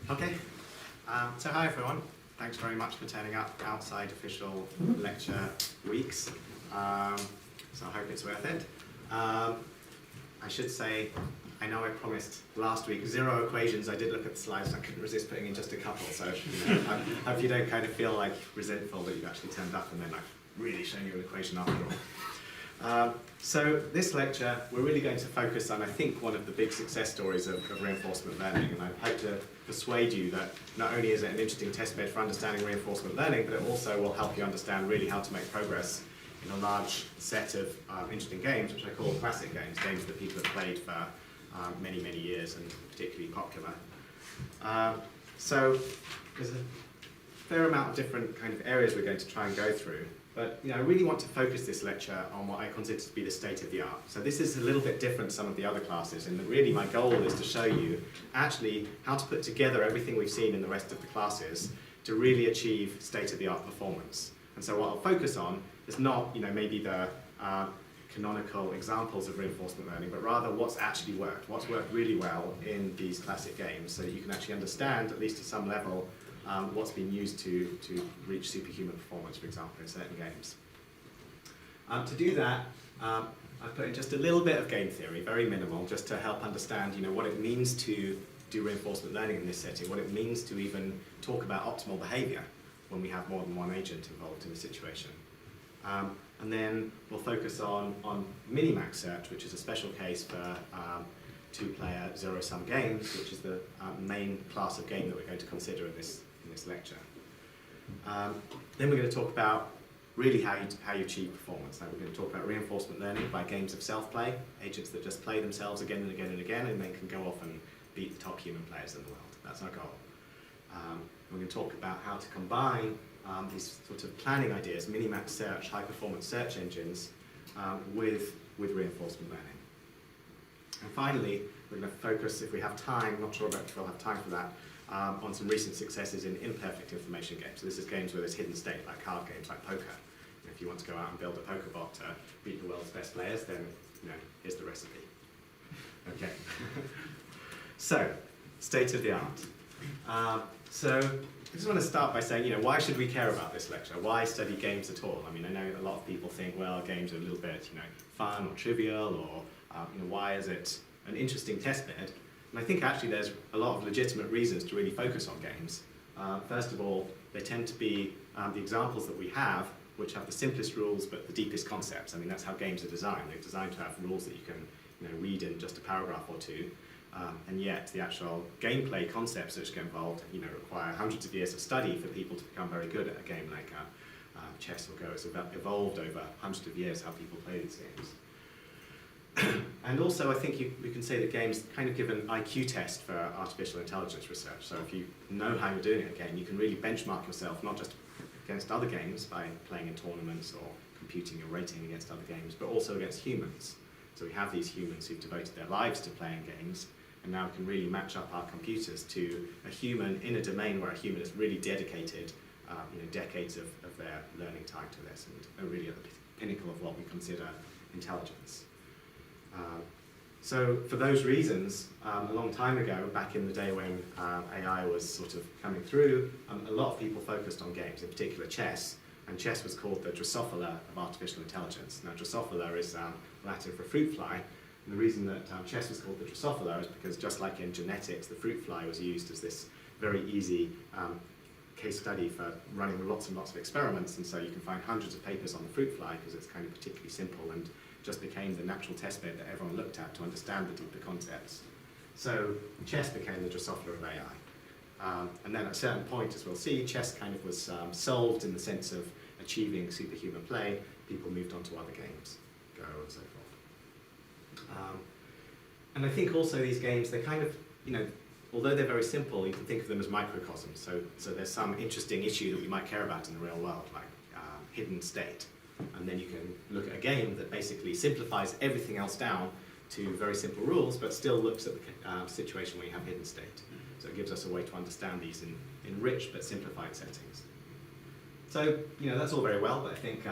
Okay, so hi everyone. Thanks very much for turning up outside official lecture weeks. So I hope it's worth it. I should say, I know I promised last week 0 equations. I did look at the slides and I couldn't resist putting in just a couple. So I hope you don't kind of feel like resentful that you've actually turned up and then I've really shown you an equation after all. So this lecture, we're really going to focus on, I think, one of the big success stories of reinforcement learning, and I hope to persuade you that not only is it an interesting testbed for understanding reinforcement learning, but it also will help you understand really how to make progress in a large set of interesting games, which I call classic games, games that people have played for many, many years and particularly popular. So there's a fair amount of different kind of areas we're going to try and go through. But I really want to focus this lecture on what I consider to be the state of the art. So this is a little bit different to some of the other classes, and really my goal is to show you actually how to put together everything we've seen in the rest of the classes to really achieve state-of-the-art performance. And so what I'll focus on is not maybe the canonical examples of reinforcement learning, but rather what's actually worked, what's worked really well in these classic games, so that you can actually understand, at least to some level, what's been used to reach superhuman performance, for example, in certain games. To do that, I've put in just a little bit of game theory, very minimal, just to help understand what it means to do reinforcement learning in this setting, what it means to even talk about optimal behavior when we have more than one agent involved in a situation. And then we'll focus on minimax search, which is a special case for two-player zero-sum games, which is the main class of game that we're going to consider in this lecture. Then we're going to talk about really how you achieve performance. Now we're going to talk about reinforcement learning by games of self-play, agents that just play themselves again and again and again, and then can go off and beat the top human players in the world. That's our goal. We're going to talk about how to combine these sort of planning ideas, minimax search, high-performance search engines, with reinforcement learning. And finally, we're going to focus, if we have time, not sure if we'll have time for that, on some recent successes in imperfect information games. So this is games where there's hidden state, like card games, like poker. And if you want to go out and build a poker bot to beat the world's best players, then here's the recipe. Okay. So, state of the art. So I just want to start by saying, why should we care about this lecture? Why study games at all? I mean, I know a lot of people think, well, games are a little bit, fun or trivial, or why is it an interesting testbed? And I think actually there's a lot of legitimate reasons to really focus on games. First of all, they tend to be the examples that we have, which have the simplest rules but the deepest concepts. I mean, that's how games are designed. They're designed to have rules that you can read in just a paragraph or two. And yet the actual gameplay concepts which get involved require hundreds of years of study for people to become very good at a game like chess or Go. It's evolved over hundreds of years how people play these games. And also I think we can say that games kind of give an IQ test for artificial intelligence research. So if you know how you're doing at a game, you can really benchmark yourself not just against other games by playing in tournaments or computing your rating against other games, but also against humans. So we have these humans who've devoted their lives to playing games, and now we can really match up our computers to a human in a domain where a human is really dedicated decades of their learning time to this, and are really at the pinnacle of what we consider intelligence. So for those reasons, a long time ago, back in the day when AI was sort of coming through, a lot of people focused on games, in particular chess, and chess was called the Drosophila of artificial intelligence. Now Drosophila is Latin for fruit fly, and the reason that chess was called the Drosophila is because just like in genetics, the fruit fly was used as this very easy case study for running lots and lots of experiments, and so you can find hundreds of papers on the fruit fly because it's kind of particularly simple and just became the natural testbed that everyone looked at to understand the deeper concepts. So chess became the Drosophila of AI. And then at a certain point, as we'll see, chess kind of was solved in the sense of achieving superhuman play. People moved on to other games, Go and so forth. And I think also these games, they kind of, although they're very simple, you can think of them as microcosms. So there's some interesting issue that we might care about in the real world, like hidden state. And then you can look at a game that basically simplifies everything else down to very simple rules, but still looks at the situation where you have hidden state. So it gives us a way to understand these in rich but simplified settings. So, that's all very well, but I think,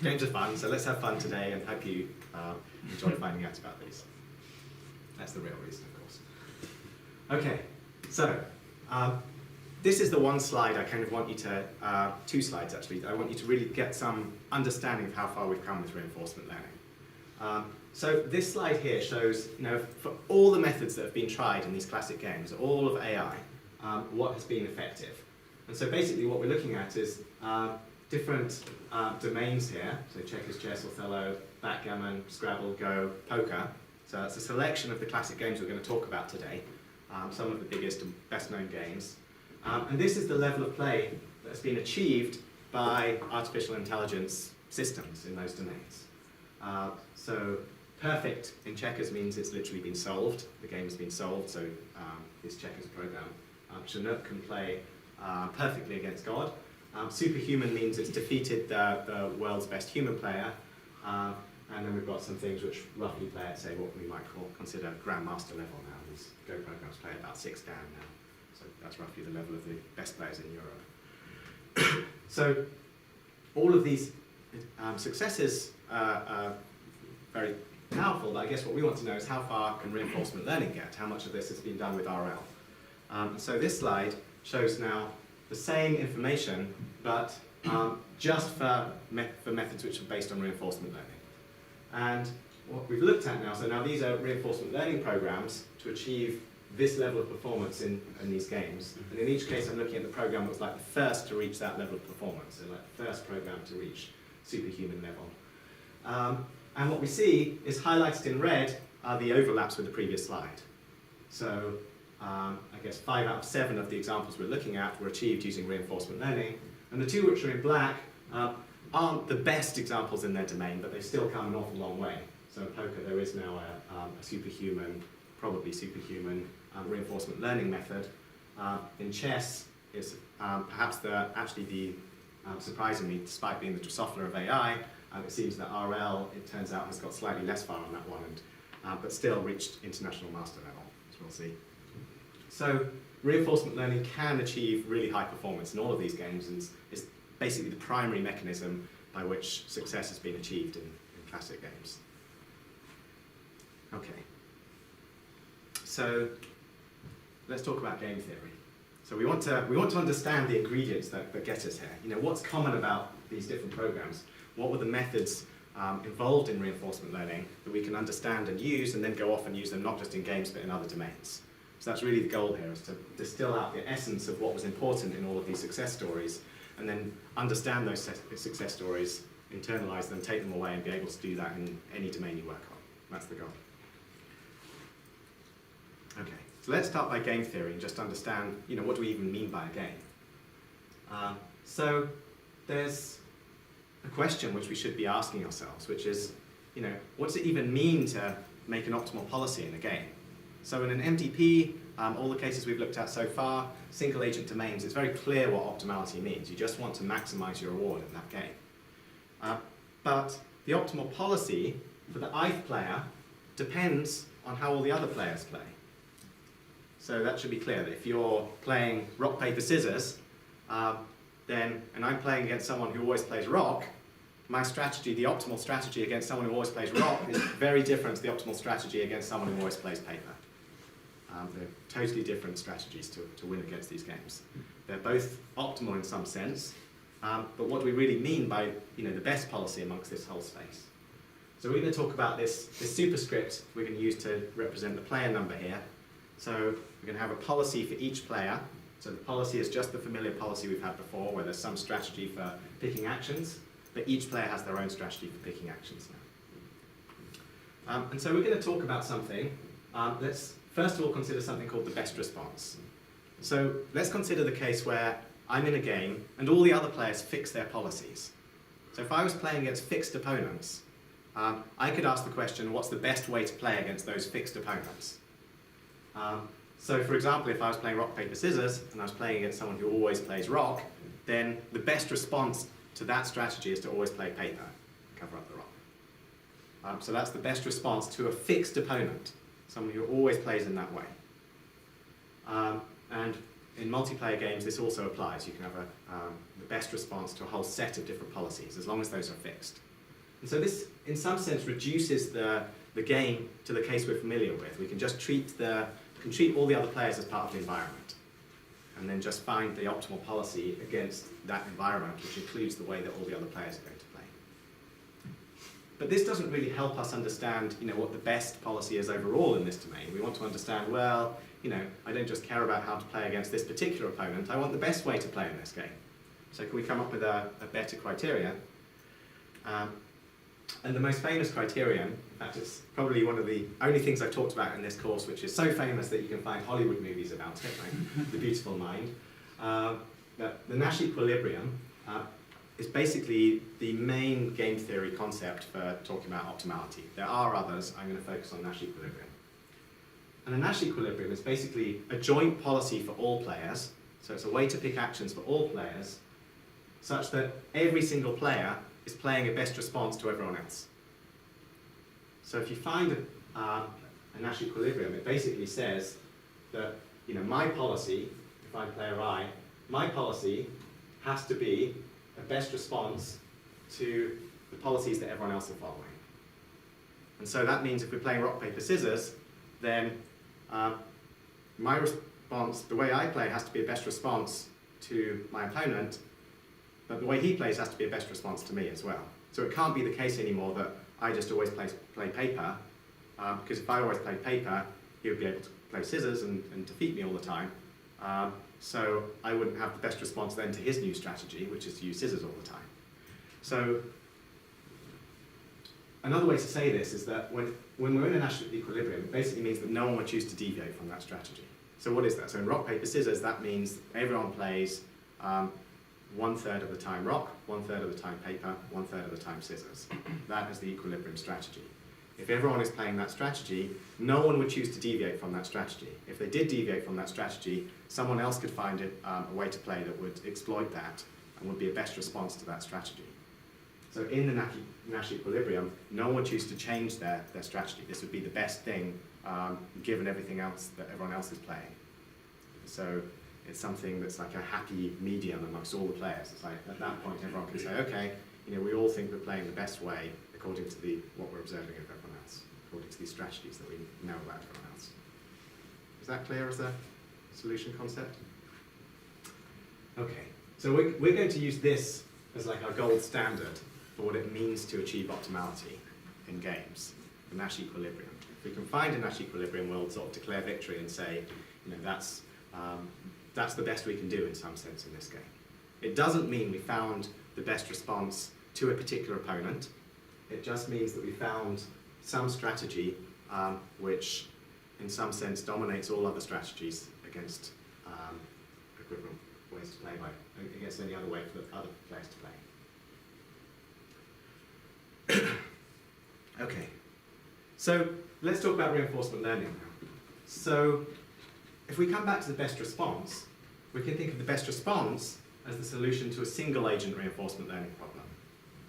games are fun, so let's have fun today and hope you enjoy finding out about these. That's the real reason, of course. Okay, so This is the one slide I kind of want you to, two slides actually, I want you to really get some understanding of how far we've come with reinforcement learning. So this slide here shows, for all the methods that have been tried in these classic games, all of AI, what has been effective. And so basically what we're looking at is different domains here, so checkers, chess, Othello, backgammon, Scrabble, Go, poker. So that's a selection of the classic games we're going to talk about today, some of the biggest and best known games. And this is the level of play that has been achieved by artificial intelligence systems in those domains. So perfect in checkers means it's literally been solved, the game has been solved, so this checkers program. Chinook can play perfectly against God. Superhuman means it's defeated the world's best human player. And then we've got some things which roughly play at, say, what we might consider grandmaster level now. These Go programs play about 6 down now. So that's roughly the level of the best players in Europe. So all of these successes are very powerful, but I guess what we want to know is how far can reinforcement learning get? How much of this has been done with RL? So this slide shows now the same information, but just for methods which are based on reinforcement learning. And what we've looked at now, so now these are reinforcement learning programs to achieve this level of performance in these games. And in each case I'm looking at the program that was like the first to reach that level of performance, so like the first program to reach superhuman level. And what we see is highlighted in red are the overlaps with the previous slide. So I guess 5 out of 7 of the examples we're looking at were achieved using reinforcement learning, and the 2 which are in black aren't the best examples in their domain, but they still come an awful long way. So in poker there is now a superhuman, probably superhuman reinforcement learning method. In chess, it's perhaps surprisingly, despite being the Drosophila of AI, it seems that RL, it turns out, has got slightly less far on that one, but still reached international master level, as we'll see. So reinforcement learning can achieve really high performance in all of these games, and is basically the primary mechanism by which success has been achieved in classic games. Okay. So let's talk about game theory. So we want to understand the ingredients that get us here. What's common about these different programs? What were the methods involved in reinforcement learning that we can understand and use, and then go off and use them not just in games but in other domains? So that's really the goal here, is to distill out the essence of what was important in all of these success stories, and then understand those success stories, internalize them, take them away, and be able to do that in any domain you work on. That's the goal. Okay, so let's start by game theory and just understand, what do we even mean by a game? So there's a question which we should be asking ourselves, which is, what does it even mean to make an optimal policy in a game? So in an MDP, all the cases we've looked at so far, single agent domains, it's very clear what optimality means. You just want to maximize your reward in that game. But the optimal policy for the ith player depends on how all the other players play. So that should be clear, that if you're playing rock, paper, scissors, and I'm playing against someone who always plays rock, my strategy, the optimal strategy against someone who always plays rock, is very different to the optimal strategy against someone who always plays paper. They're totally different strategies to win against these games. They're both optimal in some sense, but what do we really mean by the best policy amongst this whole space? So we're going to talk about this superscript we're going to use to represent the player number here. So we're going to have a policy for each player. So the policy is just the familiar policy we've had before, where there's some strategy for picking actions, but each player has their own strategy for picking actions now. And so we're going to talk about something. Let's first of all consider something called the best response. So let's consider the case where I'm in a game and all the other players fix their policies. So if I was playing against fixed opponents, I could ask the question, what's the best way to play against those fixed opponents? So for example, if I was playing rock, paper, scissors, and I was playing against someone who always plays rock, then the best response to that strategy is to always play paper, cover up the rock. So that's the best response to a fixed opponent, someone who always plays in that way. And in multiplayer games, this also applies. You can have the best response to a whole set of different policies, as long as those are fixed. And so this, in some sense, reduces the game to the case we're familiar with. We can just treat all the other players as part of the environment. and then just find the optimal policy against that environment, which includes the way that all the other players are going to play. But this doesn't really help us understand, what the best policy is overall in this domain. We want to understand, well, I don't just care about how to play against this particular opponent, I want the best way to play in this game. So can we come up with a better criteria? And the most famous criterion, in fact it's probably one of the only things I've talked about in this course which is so famous that you can find Hollywood movies about it, right? The Beautiful Mind. That the Nash equilibrium is basically the main game theory concept for talking about optimality. There are others, I'm going to focus on Nash equilibrium. And a Nash equilibrium is basically a joint policy for all players, so it's a way to pick actions for all players, such that every single player is playing a best response to everyone else. So if you find a Nash equilibrium, it basically says that my policy, if I'm player I, my policy has to be a best response to the policies that everyone else is following. And so that means if we're playing rock, paper, scissors, then my response, the way I play, has to be a best response to my opponent, but the way he plays has to be a best response to me as well. So it can't be the case anymore that I just always play paper, because if I always played paper, he would be able to play scissors and defeat me all the time. So I wouldn't have the best response then to his new strategy, which is to use scissors all the time. So another way to say this is that when we're in a Nash equilibrium, it basically means that no one would choose to deviate from that strategy. So what is that? So in rock, paper, scissors, that means everyone plays 1/3 of the time rock, 1/3 of the time paper, 1/3 of the time scissors. That is the equilibrium strategy. If everyone is playing that strategy, no one would choose to deviate from that strategy. If they did deviate from that strategy, someone else could find a way to play that would exploit that and would be a best response to that strategy. So in the Nash equilibrium, no one would choose to change their strategy. This would be the best thing given everything else that everyone else is playing. So it's something that's like a happy medium amongst all the players. It's like at that point everyone can say, okay, we all think we're playing the best way according to what we're observing of everyone else, according to these strategies that we know about everyone else. Is that clear as a solution concept? Okay, so we're going to use this as like our gold standard for what it means to achieve optimality in games, the Nash equilibrium. If we can find a Nash equilibrium, we'll sort of declare victory and say, that's the best we can do in some sense in this game. It doesn't mean we found the best response to a particular opponent. It just means that we found some strategy which, in some sense, dominates all other strategies against equivalent ways to play, against any other way for the other players to play. Okay, so let's talk about reinforcement learning now. So if we come back to the best response, we can think of the best response as the solution to a single agent reinforcement learning problem.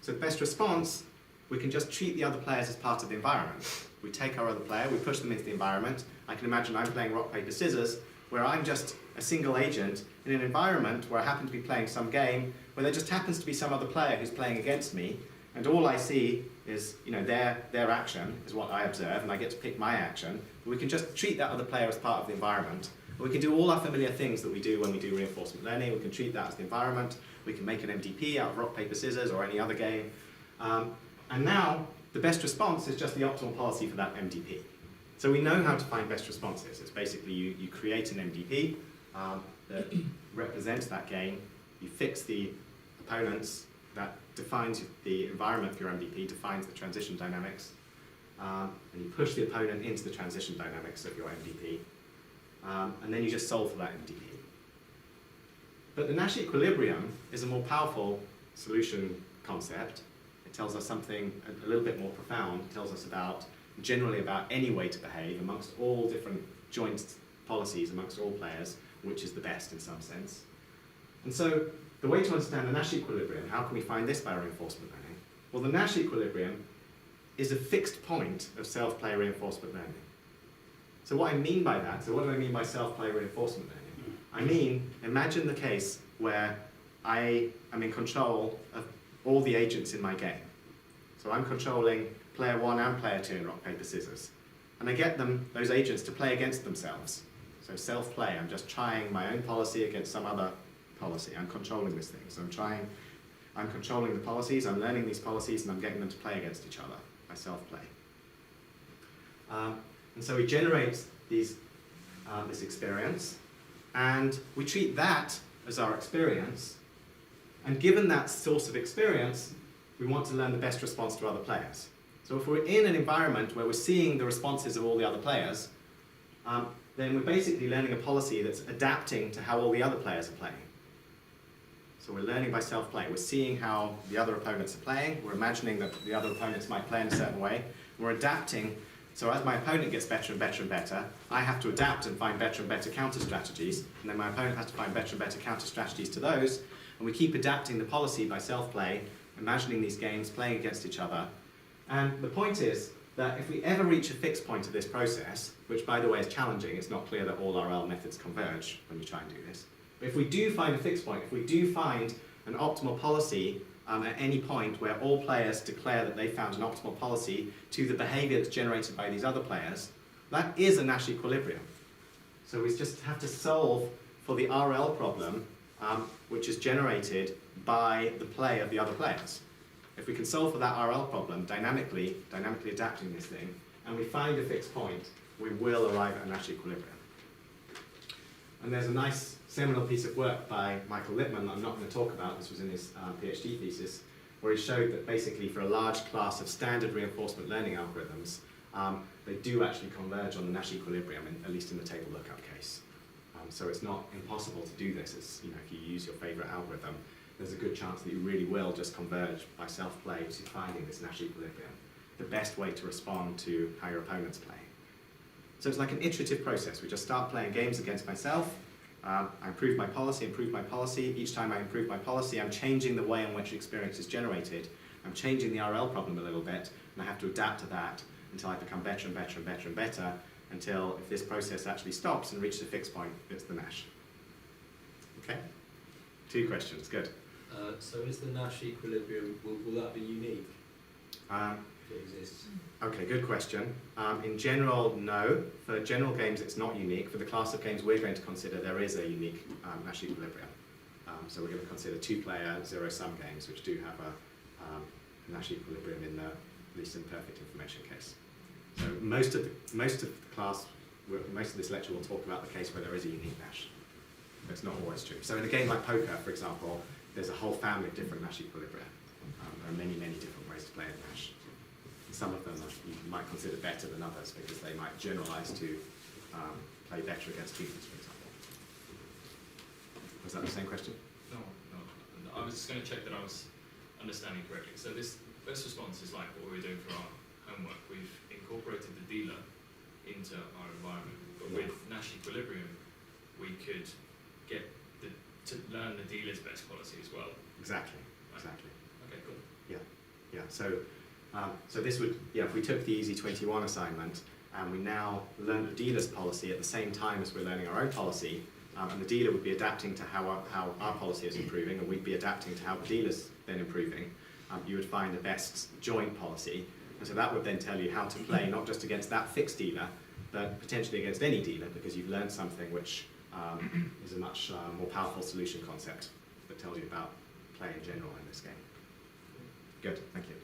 So best response, we can just treat the other players as part of the environment. We take our other player, we push them into the environment. I can imagine I'm playing rock, paper, scissors, where I'm just a single agent in an environment where I happen to be playing some game where there just happens to be some other player who's playing against me, and all I see is their action is what I observe, and I get to pick my action. But we can just treat that other player as part of the environment. We can do all our familiar things that we do when we do reinforcement learning. We can treat that as the environment. We can make an MDP out of rock, paper, scissors or any other game. And now the best response is just the optimal policy for that MDP. So we know how to find best responses. It's basically you create an MDP that represents that game. You fix the opponents. That defines the environment for your MDP, defines the transition dynamics. And you push the opponent into the transition dynamics of your MDP. And then you just solve for that MDP. But the Nash equilibrium is a more powerful solution concept. It tells us something a little bit more profound. It tells us generally about any way to behave amongst all different joint policies, amongst all players, which is the best in some sense. And so the way to understand the Nash equilibrium, how can we find this by reinforcement learning? Well, the Nash equilibrium is a fixed point of self-play reinforcement learning. So what I mean by that, so what do I mean by self-play reinforcement learning? I mean, imagine the case where I am in control of all the agents in my game. So I'm controlling player 1 and player 2 in rock, paper, scissors. And I get those agents to play against themselves. So self-play, I'm just trying my own policy against some other policy. I'm controlling this thing. So I'm controlling the policies, I'm learning these policies, and I'm getting them to play against each other by self-play. And so we generate this experience, and we treat that as our experience. And given that source of experience, we want to learn the best response to other players. So if we're in an environment where we're seeing the responses of all the other players, then we're basically learning a policy that's adapting to how all the other players are playing. So we're learning by self-play. We're seeing how the other opponents are playing. We're imagining that the other opponents might play in a certain way. We're adapting. So as my opponent gets better and better and better, I have to adapt and find better and better counter strategies. And then my opponent has to find better and better counter strategies to those. And we keep adapting the policy by self-play, imagining these games, playing against each other. And the point is that if we ever reach a fixed point of this process, which by the way is challenging, it's not clear that all RL methods converge when you try and do this. But if we do find a fixed point, if we do find an optimal policy at any point where all players declare that they found an optimal policy to the behavior that's generated by these other players, that is a Nash equilibrium. So we just have to solve for the RL problem, which is generated by the play of the other players. If we can solve for that RL problem dynamically adapting this thing, and we find a fixed point, we will arrive at a Nash equilibrium. And there's a nice seminal piece of work by Michael Lippmann that I'm not going to talk about, this was in his PhD thesis, where he showed that basically for a large class of standard reinforcement learning algorithms, they do actually converge on the Nash equilibrium, at least in the table lookup case. So it's not impossible to do this. It's, you know, if you use your favorite algorithm, there's a good chance that you really will just converge by self-play to finding this Nash equilibrium, the best way to respond to how your opponent's playing. So it's like an iterative process. We just start playing games against myself. I improve my policy. Each time I improve my policy, I'm changing the way in which experience is generated. I'm changing the RL problem a little bit, and I have to adapt to that until I become better and better and better and better, until if this process actually stops and reaches a fixed point, it's the Nash. Okay? 2 questions, good. So is the Nash equilibrium, will that be unique if it exists? Okay, good question. In general, no. For general games, it's not unique. For the class of games we're going to consider, there is a unique Nash equilibrium. So we're going to consider 2-player zero-sum games, which do have a Nash equilibrium in the, at least in the perfect information case. So most of the class, most of this lecture will talk about the case where there is a unique Nash. But it's not always true. So in a game like poker, for example, there's a whole family of different Nash equilibria. There are many, many different ways to play at Nash. Some of them you might consider better than others because they might generalize to play better against humans, for example. Was that the same question? No. I was just going to check that I was understanding correctly. So this best response is like what we were doing for our homework. We've incorporated the dealer into our environment, but with Nash equilibrium, we could get to learn the dealer's best policy as well. Exactly. Okay, cool. Yeah. So this would, if we took the Easy 21 assignment and we now learn the dealer's policy at the same time as we're learning our own policy, and the dealer would be adapting to how our policy is improving, and we'd be adapting to how the dealer's then improving, you would find the best joint policy. And so that would then tell you how to play not just against that fixed dealer, but potentially against any dealer, because you've learned something which is a much more powerful solution concept that tells you about play in general in this game. Good, thank you.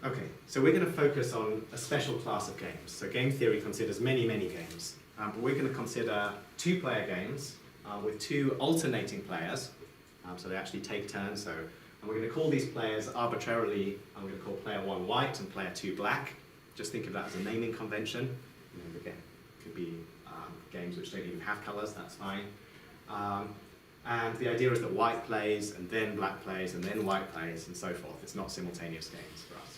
Okay, so we're going to focus on a special class of games. So game theory considers many, many games, but we're going to consider 2-player games with 2 alternating players. So they actually take turns. So, and we're going to call these players arbitrarily. I'm going to call player 1 white and player 2 black. Just think of that as a naming convention. You know, again, it could be games which don't even have colours. That's fine. And the idea is that white plays, and then black plays, and then white plays, and so forth. It's not simultaneous games for us.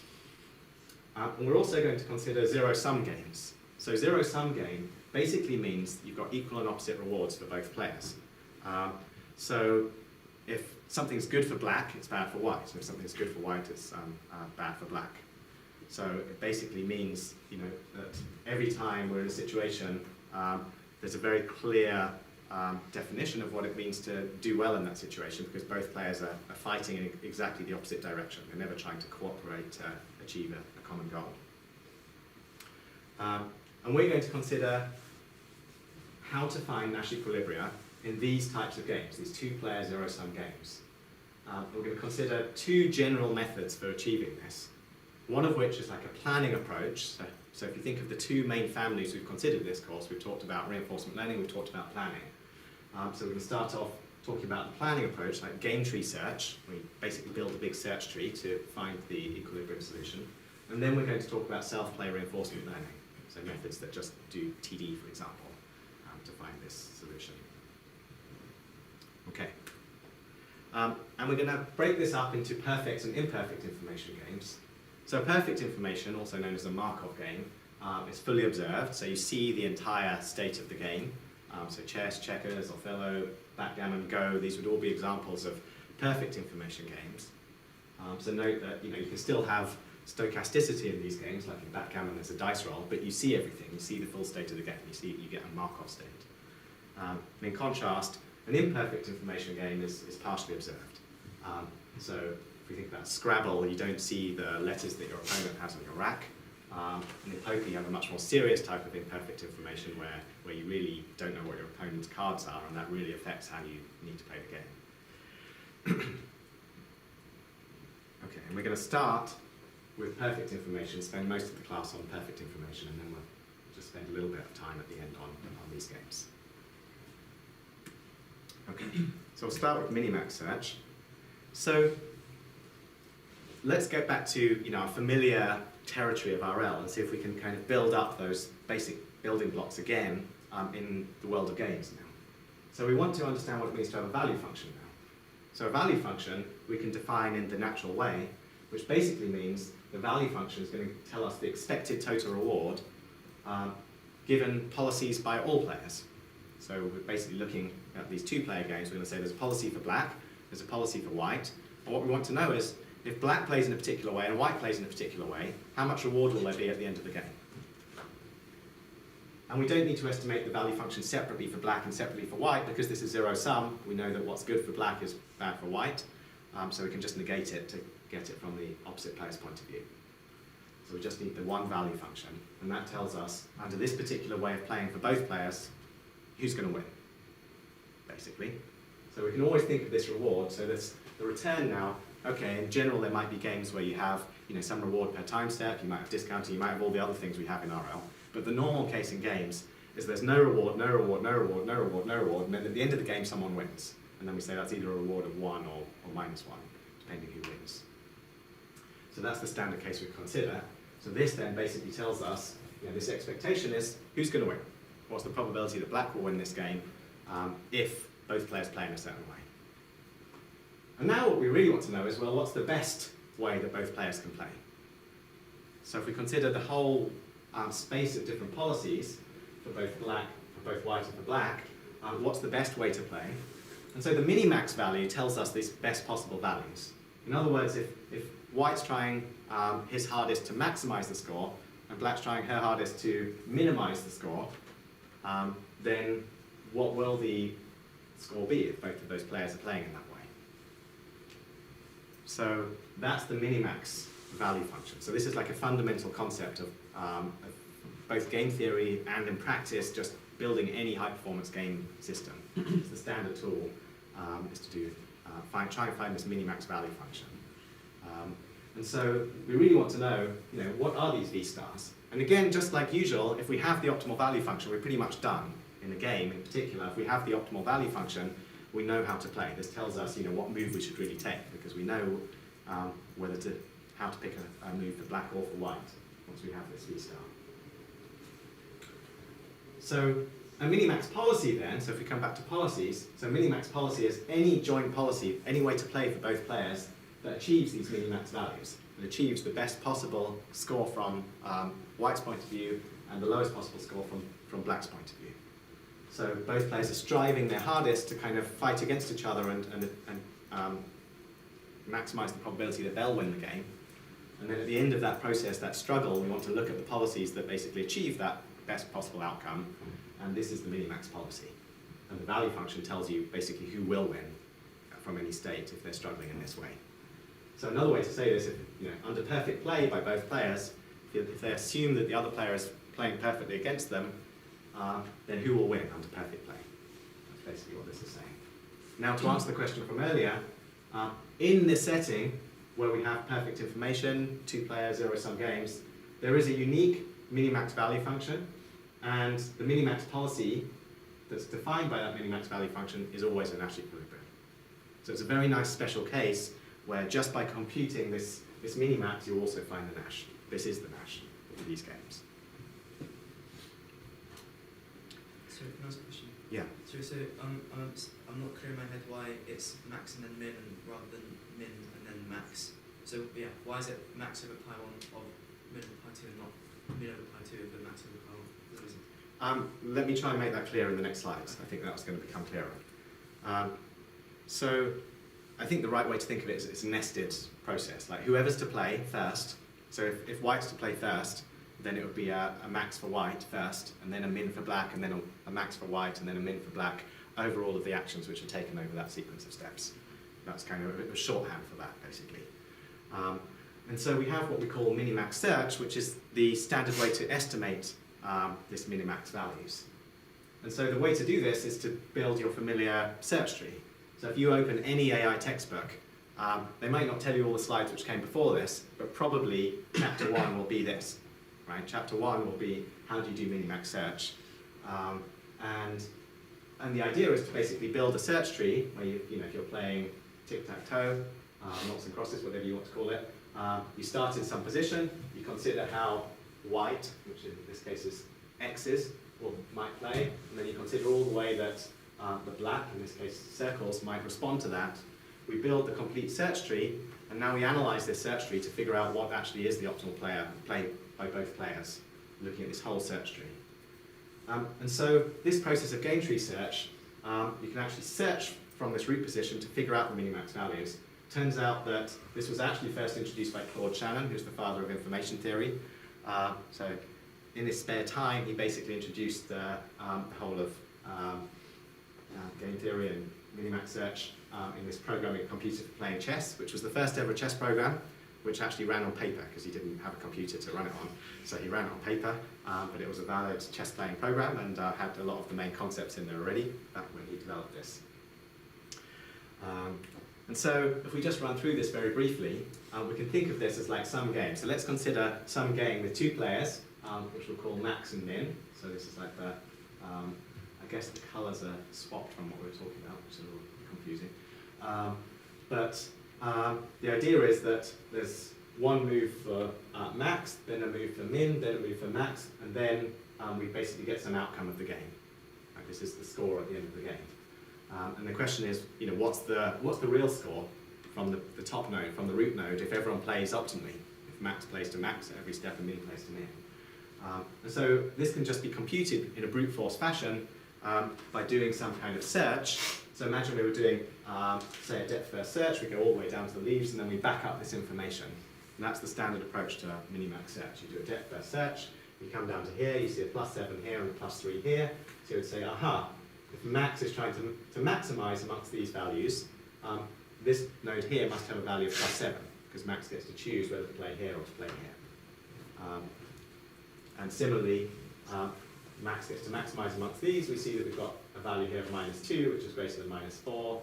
And we're also going to consider zero-sum games. So zero-sum game basically means you've got equal and opposite rewards for both players. So if something's good for black, it's bad for white. And if something's good for white, it's bad for black. So it basically means, you know, that every time we're in a situation, there's a very clear definition of what it means to do well in that situation, because both players are fighting in exactly the opposite direction. They're never trying to cooperate to achieve a common goal. And we're going to consider how to find Nash equilibria in these types of games, these two-player zero-sum games. We're going to consider two general methods for achieving this, one of which is like a planning approach. So if you think of the two main families we've considered in this course, we've talked about reinforcement learning, we've talked about planning. So we're going to start off talking about the planning approach, like game tree search. We basically build a big search tree to find the equilibrium solution. And then we're going to talk about self-play reinforcement learning, so methods that just do TD, for example, to find this solution. Okay. And we're going to break this up into perfect and imperfect information games. So perfect information, also known as a Markov game, is fully observed, so you see the entire state of the game. So chess, checkers, Othello, backgammon, Go, these would all be examples of perfect information games. So note that you can still have stochasticity in these games, like in backgammon there's a dice roll, but you see everything, you see the full state of the game, you get a Markov state. And in contrast, an imperfect information game is partially observed. So if we think about Scrabble, you don't see the letters that your opponent has on your rack. And in poker, you have a much more serious type of imperfect information where you really don't know what your opponent's cards are, and that really affects how you need to play the game. Okay, and we're going to start with perfect information, spend most of the class on perfect information, and then we'll just spend a little bit of time at the end on these games. Okay, so we'll start with minimax search. So let's get back to our familiar territory of RL and see if we can kind of build up those basic building blocks again in the world of games now. So we want to understand what it means to have a value function now. So a value function we can define in the natural way, which basically means the value function is going to tell us the expected total reward given policies by all players. So we're basically looking at these two-player games. We're going to say there's a policy for black, there's a policy for white, and what we want to know is if black plays in a particular way and white plays in a particular way, how much reward will there be at the end of the game? And we don't need to estimate the value function separately for black and separately for white because this is zero-sum. We know that what's good for black is bad for white, so we can just negate it to get it from the opposite player's point of view. So we just need the one value function, and that tells us, under this particular way of playing for both players, who's going to win, basically. So we can always think of this reward. So this, the return now, okay, in general there might be games where you have some reward per time step, you might have discounting, you might have all the other things we have in RL. But the normal case in games is there's no reward, no reward, no reward, no reward, no reward, and then at the end of the game someone wins. And then we say that's either a reward of 1 or -1, depending who wins. So that's the standard case we consider. So this then basically tells us, this expectation is who's going to win? What's the probability that black will win this game if both players play in a certain way? And now what we really want to know is, well, what's the best way that both players can play? So if we consider the whole space of different policies for both white and for black, what's the best way to play? And so the minimax value tells us these best possible values. In other words, if white's trying his hardest to maximize the score and black's trying her hardest to minimize the score, then what will the score be if both of those players are playing in that way? So that's the minimax value function. So this is like a fundamental concept of both game theory and in practice just building any high-performance game system. It's the standard tool is to do try and find this minimax value function. And so we really want to know, what are these V stars? And again, just like usual, if we have the optimal value function, we're pretty much done. In a game, in particular, if we have the optimal value function, we know how to play. This tells us, what move we should really take, because we know how to pick a move for black or for white once we have this V star. So a minimax policy then, so if we come back to policies, so minimax policy is any joint policy, any way to play for both players that achieves these minimax values, that achieves the best possible score from white's point of view and the lowest possible score from black's point of view. So both players are striving their hardest to kind of fight against each other and maximize the probability that they'll win the game. And then at the end of that process, that struggle, we want to look at the policies that basically achieve that best possible outcome, and this is the minimax policy. And the value function tells you basically who will win from any state if they're struggling in this way. So another way to say this, if, under perfect play by both players, if they assume that the other player is playing perfectly against them, then who will win under perfect play? That's basically what this is saying. Now, to answer the question from earlier, in this setting, where we have perfect information, 2 players, zero-sum games, there is a unique minimax value function, and the minimax policy that's defined by that minimax value function is always a Nash equilibrium. So it's a very nice special case where just by computing this minimax, you also find the Nash. This is the Nash for these games. So can I ask a question? Yeah. So I'm not clear in my head why it's max and then min rather than min and then max. So yeah, why is it max over pi 1 of min over pi 2 and not min over pi 2 of the max over pi 1? What is it? Let me try and make that clear in the next slides. I think that's going to become clearer. So I think the right way to think of it is it's a nested process. Like whoever's to play first, so if white's to play first, then it would be a max for white first, and then a min for black, and then a max for white, and then a min for black, over all of the actions which are taken over that sequence of steps. That's kind of a shorthand for that, basically. And so we have what we call minimax search, which is the standard way to estimate this minimax values. And so the way to do this is to build your familiar search tree. So if you open any AI textbook, they might not tell you all the slides which came before this, but probably chapter 1 will be this. Right? Chapter 1 will be how do you do minimax search. And the idea is to basically build a search tree where if you're playing tic-tac-toe, noughts and crosses, whatever you want to call it, you start in some position, you consider how white, which in this case is x's, might play, and then you consider all the way that the black, in this case circles, might respond to that. We build the complete search tree, and now we analyze this search tree to figure out what actually is the optimal player played by both players, looking at this whole search tree. And so this process of game tree search, you can actually search from this root position to figure out the minimax values. Turns out that this was actually first introduced by Claude Shannon, who's the father of information theory. So in his spare time, he basically introduced the whole of game theory and minimax search in this programming computer for playing chess, which was the first ever chess program, which actually ran on paper because he didn't have a computer to run it on. So he ran it on paper, but it was a valid chess playing program and had a lot of the main concepts in there already back when he developed this. And so if we just run through this very briefly, we can think of this as like some game. So let's consider some game with 2 players, which we'll call max and min. So this is like the, I guess the colours are swapped from what we were talking about, which is a little confusing. But the idea is that there's one move for max, then a move for min, then a move for max, and then we basically get some outcome of the game. Right, this is the score at the end of the game. And the question is, what's the real score from the top node, from the root node, if everyone plays optimally? If max plays to max at every step and min plays to min. And so this can just be computed in a brute force fashion by doing some kind of search. So imagine we were doing, say, a depth first search. We go all the way down to the leaves, and then we back up this information. And that's the standard approach to minimax search. You do a depth first search. You come down to here. You see a +7 here and a +3 here. So you would say, aha. If max is trying to maximize amongst these values, this node here must have a value of +7, because max gets to choose whether to play here or to play here. And similarly, max gets to maximize amongst these. We see that we've got a value here of -2, which is greater than -4,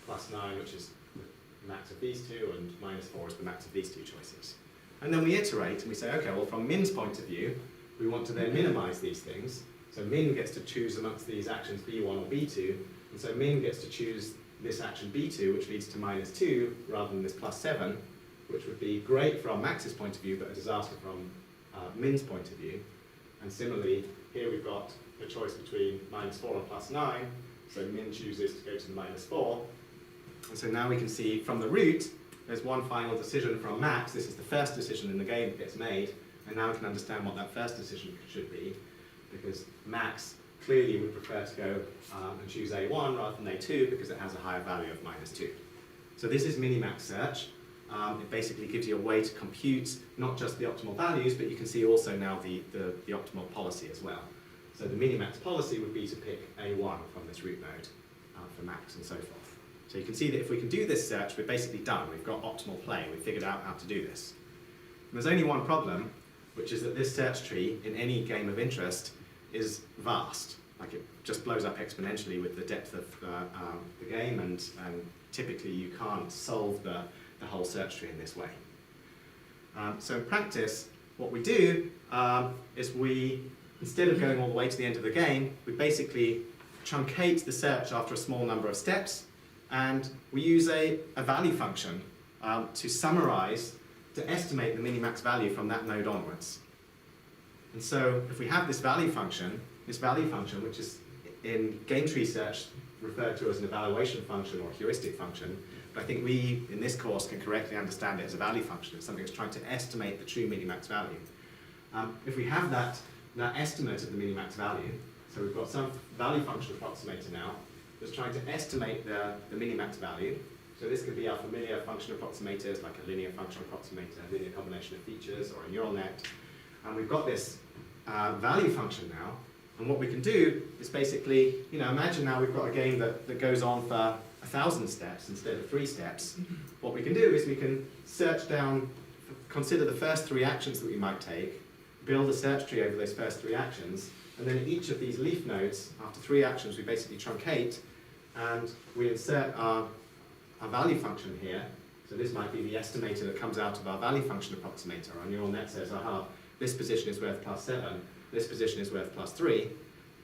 +9, which is the max of these two, and -4 is the max of these two choices. And then we iterate and we say, okay, well, from min's point of view, we want to then minimize these things. So min gets to choose amongst these actions B1 or B2, and so min gets to choose this action B2, which leads to -2, rather than this +7, which would be great from max's point of view, but a disaster from min's point of view. And similarly, here we've got a choice between -4 and +9, so min chooses to go to the -4. And so now we can see from the root, there's one final decision from max. This is the first decision in the game that gets made, and now we can understand what that first decision should be, because max clearly would prefer to go and choose A1 rather than A2 because it has a higher value of -2. So this is minimax search. It basically gives you a way to compute not just the optimal values, but you can see also now the optimal policy as well. So the minimax policy would be to pick A1 from this root node for max and so forth. So you can see that if we can do this search, we're basically done. We've got optimal play. We've figured out how to do this. And there's only one problem, which is that this search tree in any game of interest is vast. Like it just blows up exponentially with the depth of the game, and typically you can't solve the whole search tree in this way. So in practice, what we do is we, instead of going all the way to the end of the game, we basically truncate the search after a small number of steps, and we use a value function to summarize, to estimate the minimax value from that node onwards. And so if we have this value function, which is in game tree search referred to as an evaluation function or heuristic function, but I think we, in this course, can correctly understand it as a value function. It's something that's trying to estimate the true minimax value. If we have that estimate of the minimax value, so we've got some value function approximator now that's trying to estimate the minimax value. So this could be our familiar function approximators, like a linear function approximator, a linear combination of features, or a neural net. And we've got this value function now, and what we can do is basically, imagine now we've got a game that goes on for 1,000 steps instead of 3 steps. What we can do is we can search down, consider the first 3 actions that we might take, build a search tree over those first 3 actions, and then in each of these leaf nodes, after 3 actions, we basically truncate, and we insert our value function here. So this might be the estimator that comes out of our value function approximator. Our neural net says, aha, this position is worth +7, this position is worth +3,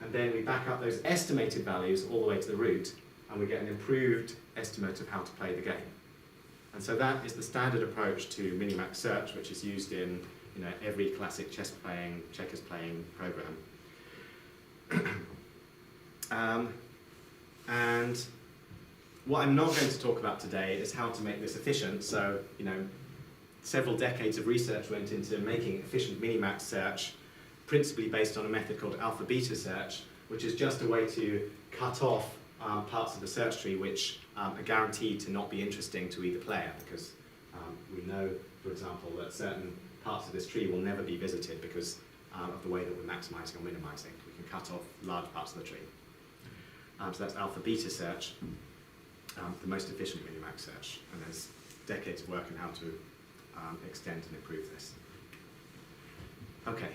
and then we back up those estimated values all the way to the root, and we get an improved estimate of how to play the game. And so that is the standard approach to minimax search, which is used in every classic checkers playing program. And what I'm not going to talk about today is how to make this efficient. So, several decades of research went into making efficient minimax search, principally based on a method called alpha-beta search, which is just a way to cut off parts of the search tree which are guaranteed to not be interesting to either player, because we know, for example, that certain parts of this tree will never be visited because of the way that we're maximizing or minimizing. We can cut off large parts of the tree. So that's alpha-beta search, the most efficient minimax search, and there's decades of work on how to extend and improve this. Okay,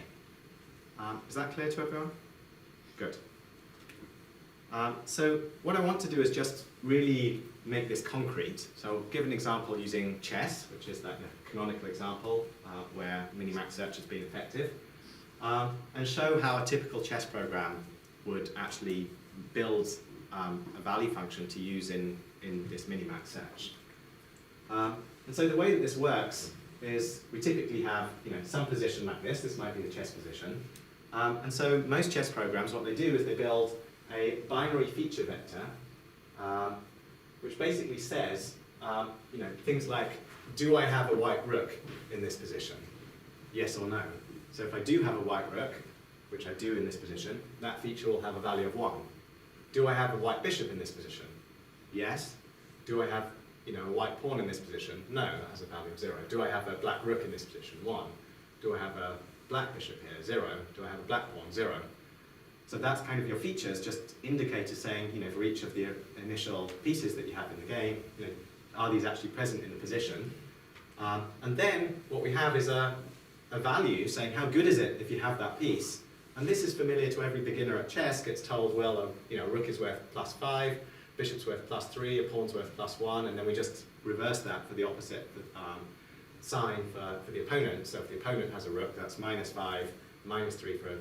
is that clear to everyone? Good. So what I want to do is just really make this concrete. So I'll give an example using chess, which is that canonical example where minimax search has been effective, and show how a typical chess program would actually build a value function to use in this minimax search. And so the way that this works is we typically have some position like this. This might be the chess position. And so most chess programs, what they do is they build a binary feature vector, which basically says, things like, do I have a white rook in this position? Yes or no. So if I do have a white rook, which I do in this position, that feature will have a value of 1. Do I have a white bishop in this position? Yes. Do I have a white pawn in this position? No, that has a value of 0. Do I have a black rook in this position? 1. Do I have a black bishop here? 0. Do I have a black pawn? 0. So that's kind of your features, just indicators saying, for each of the initial pieces that you have in the game, are these actually present in the position? And then what we have is a value saying how good is it if you have that piece. And this is familiar to every beginner at chess, gets told, well, a rook is worth +5, bishop's worth +3, a pawn's worth +1, and then we just reverse that for the opposite sign for the opponent. So if the opponent has a rook, that's -5, -3 for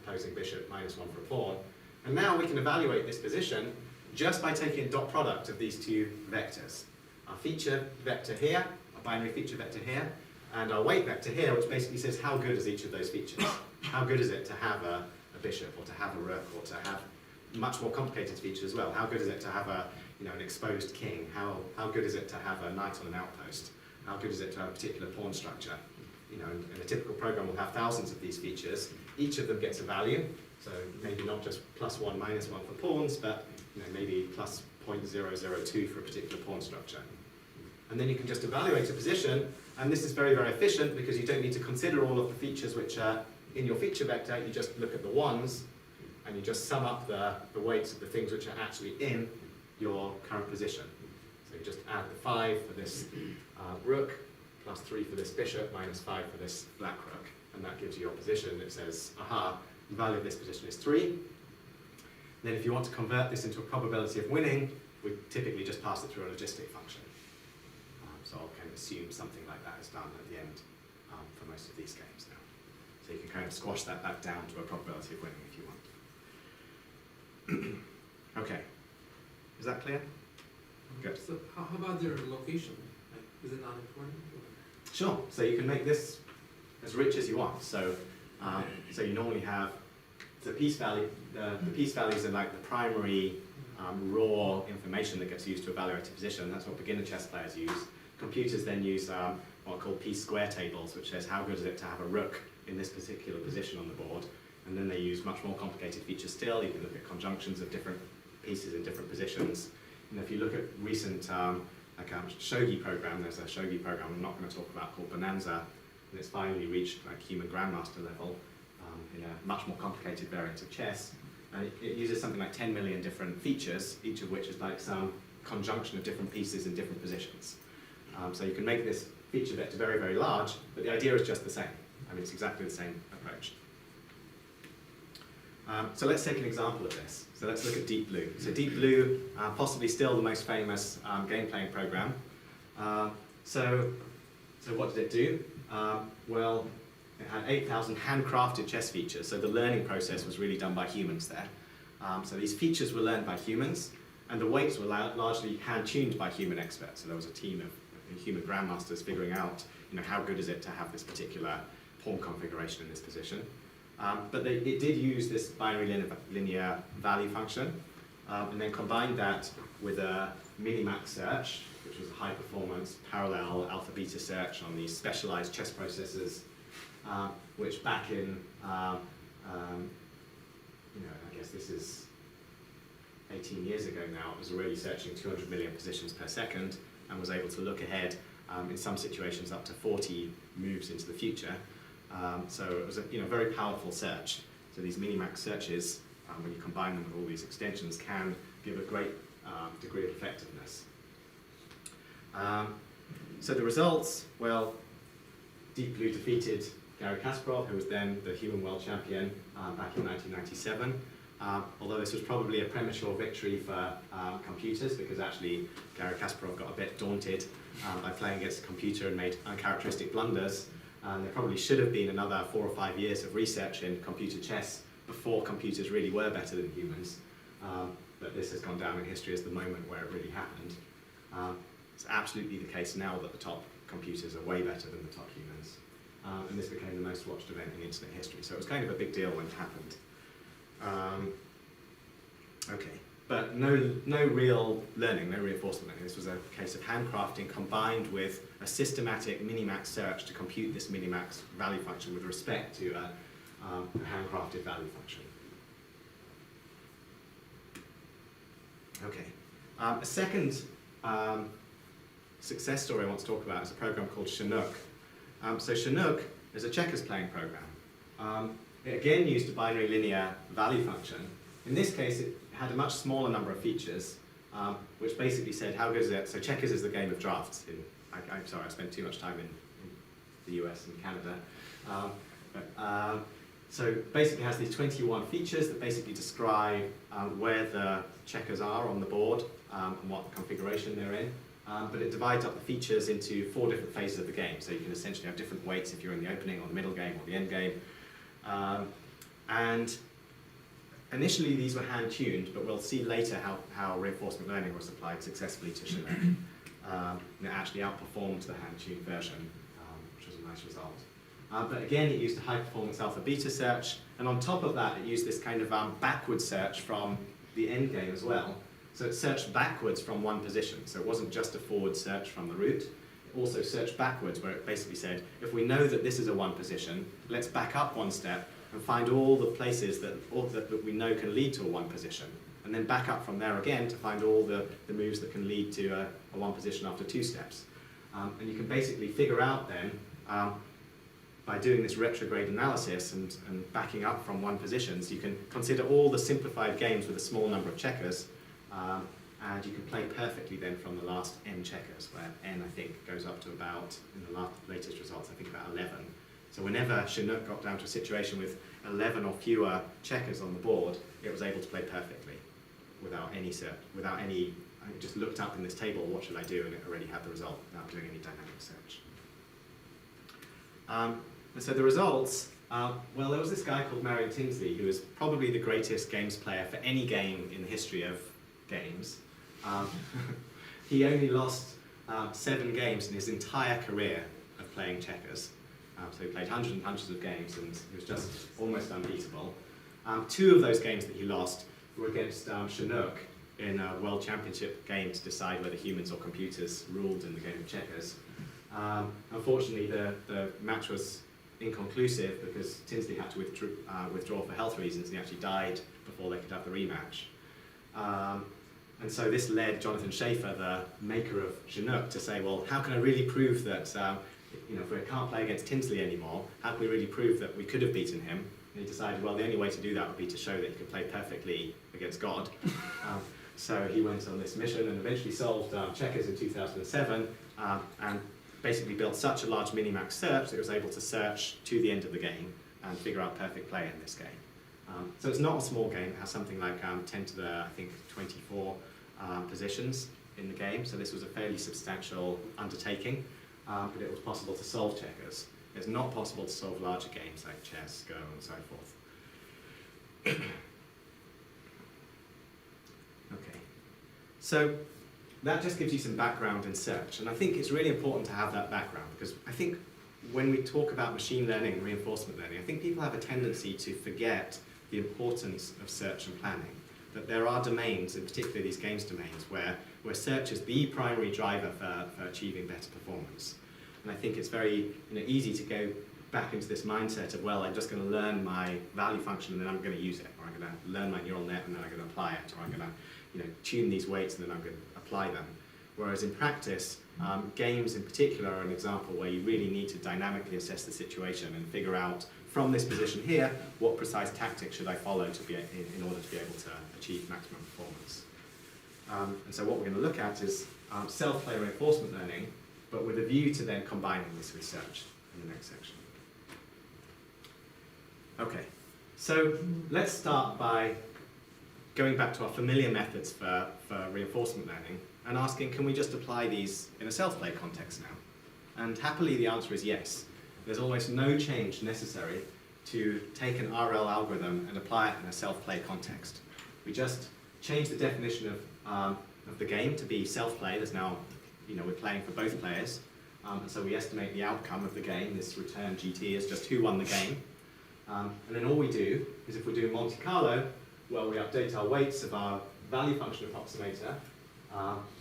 opposing bishop, -1 for a pawn. And now we can evaluate this position just by taking a dot product of these 2 vectors. Our feature vector here, our binary feature vector here, and our weight vector here, which basically says how good is each of those features. How good is it to have a bishop, or to have a rook, or to have much more complicated features as well? How good is it to have an exposed king? How good is it to have a knight on an outpost? How good is it to have a particular pawn structure? And a typical program will have thousands of these features. Each of them gets a value, so maybe not just +1, -1 for pawns, but maybe +0.002 for a particular pawn structure. And then you can just evaluate a position, and this is very, very efficient because you don't need to consider all of the features which are in your feature vector. You just look at the ones, and you just sum up the weights of the things which are actually in your current position. So you just add the 5 for this rook, +3 for this bishop, -5 for this black rook, and that gives you your position. It says, aha, the value of this position is 3. Then if you want to convert this into a probability of winning, we typically just pass it through a logistic function. So I'll kind of assume something like that is done at the end for most of these games now. So you can kind of squash that back down to a probability of winning if you want. Okay, is that clear? Good. So how about their location? Like, is it not important? Sure, so you can make this as rich as you want. So, so you normally have the piece value, the piece values are like the primary raw information that gets used to evaluate a position. That's what beginner chess players use. Computers then use what are called piece square tables, which says how good is it to have a rook in this particular position on the board. And then they use much more complicated features still. You can look at conjunctions of different pieces in different positions. And if you look at recent shogi program, there's a shogi program I'm not going to talk about called Bonanza, and it's finally reached like human grandmaster level in a much more complicated variant of chess. And it uses something like 10 million different features, each of which is like some conjunction of different pieces in different positions. So you can make this feature vector very, very large, but the idea is just the same. I mean, it's exactly the same approach. So let's take an example of this. So let's look at Deep Blue. So Deep Blue, possibly still the most famous game-playing program. So what did it do? Well, it had 8,000 handcrafted chess features, so the learning process was really done by humans there. So these features were learned by humans, and the weights were largely hand-tuned by human experts. So there was a team of human grandmasters figuring out, how good is it to have this particular pawn configuration in this position. But it did use this binary linear value function, and then combined that with a minimax search, which was a high-performance parallel alpha-beta search on these specialized chess processors, which back in, I guess this is 18 years ago now, it was already searching 200 million positions per second and was able to look ahead in some situations up to 40 moves into the future. So it was a very powerful search. So these minimax searches, when you combine them with all these extensions, can give a great degree of effectiveness. So the results, well, Deep Blue defeated Garry Kasparov, who was then the human world champion back in 1997. Although this was probably a premature victory for computers, because actually Garry Kasparov got a bit daunted by playing against a computer and made uncharacteristic blunders. There probably should have been another 4 or 5 years of research in computer chess before computers really were better than humans. But this has gone down in history as the moment where it really happened. It's absolutely the case now that the top computers are way better than the top humans. And this became the most watched event in internet history. So it was kind of a big deal when it happened. Okay, but no real learning, no reinforcement learning. This was a case of handcrafting combined with a systematic minimax search to compute this minimax value function with respect to a handcrafted value function. Okay, a second success story I want to talk about is a program called Chinook. So Chinook is a checkers playing program. It again used a binary linear value function. In this case, it had a much smaller number of features, which basically said how good is it. So checkers is the game of drafts. I'm sorry, I spent too much time in the US and Canada. So basically it has these 21 features that basically describe where the checkers are on the board and what configuration they're in. But it divides up the features into 4 different phases of the game. So you can essentially have different weights if you're in the opening or the middle game or the end game. And initially these were hand-tuned, but we'll see later how reinforcement learning was applied successfully to Chinook. And it actually outperformed the hand-tuned version, which was a nice result. But again, it used a high-performance alpha-beta search, and on top of that, it used this kind of backward search from the end game as well. So it searched backwards from one position, so it wasn't just a forward search from the root. It also searched backwards, where it basically said, if we know that this is a 1 position, let's back up 1 step and find all the places that we know can lead to a 1 position. And then back up from there again to find all the moves that can lead to a 1 position after 2 steps. And you can basically figure out then, by doing this retrograde analysis and backing up from 1 positions, you can consider all the simplified games with a small number of checkers, and you can play perfectly then from the last n checkers, where n, I think, goes up to about, in the latest results, I think about 11. So whenever Chinook got down to a situation with 11 or fewer checkers on the board, it was able to play perfectly without any search, without any, I just looked up in this table, what should I do, and it already had the result without doing any dynamic search. And so the results, well, there was this guy called Marion Tinsley, who was probably the greatest games player for any game in the history of games. He only lost 7 games in his entire career of playing checkers. So he played hundreds and hundreds of games, and he was just almost unbeatable. 2 of those games that he lost were against Chinook in a World Championship game to decide whether humans or computers ruled in the game of checkers. Unfortunately, the match was inconclusive because Tinsley had to withdraw for health reasons, and he actually died before they could have the rematch. And so this led Jonathan Schaefer, the maker of Chinook, to say, well, how can I really prove that, if we can't play against Tinsley anymore, how can we really prove that we could have beaten him? And he decided, well, the only way to do that would be to show that he could play perfectly against God. So he went on this mission and eventually solved checkers in 2007, and basically built such a large minimax search that it was able to search to the end of the game and figure out perfect play in this game. So it's not a small game. It has something like 10 to the, I think, 24 positions in the game. So this was a fairly substantial undertaking, but it was possible to solve checkers. It's not possible to solve larger games like chess, Go, and so forth. Okay. So that just gives you some background in search, and I think it's really important to have that background, because I think when we talk about machine learning and reinforcement learning, I think people have a tendency to forget the importance of search and planning, that there are domains, in particular these games domains, where search is the primary driver for achieving better performance. And I think it's very easy to go back into this mindset of, well, I'm just going to learn my value function and then I'm going to use it, or I'm going to learn my neural net and then I'm going to apply it, or I'm going to tune these weights and then I'm going to apply them. Whereas in practice, games in particular are an example where you really need to dynamically assess the situation and figure out, from this position here, what precise tactics should I follow to be in order to be able to achieve maximum performance. And so what we're going to look at is self-play reinforcement learning, but with a view to then combining this research in the next section. Okay, so let's start by going back to our familiar methods for reinforcement learning and asking, can we just apply these in a self-play context now? And happily the answer is yes. There's almost no change necessary to take an RL algorithm and apply it in a self-play context. We just change the definition of the game to be self-play. There's now, we're playing for both players. And so we estimate the outcome of the game. This return GT is just who won the game. And then all we do is, if we're doing Monte Carlo, well, we update our weights of our value function approximator.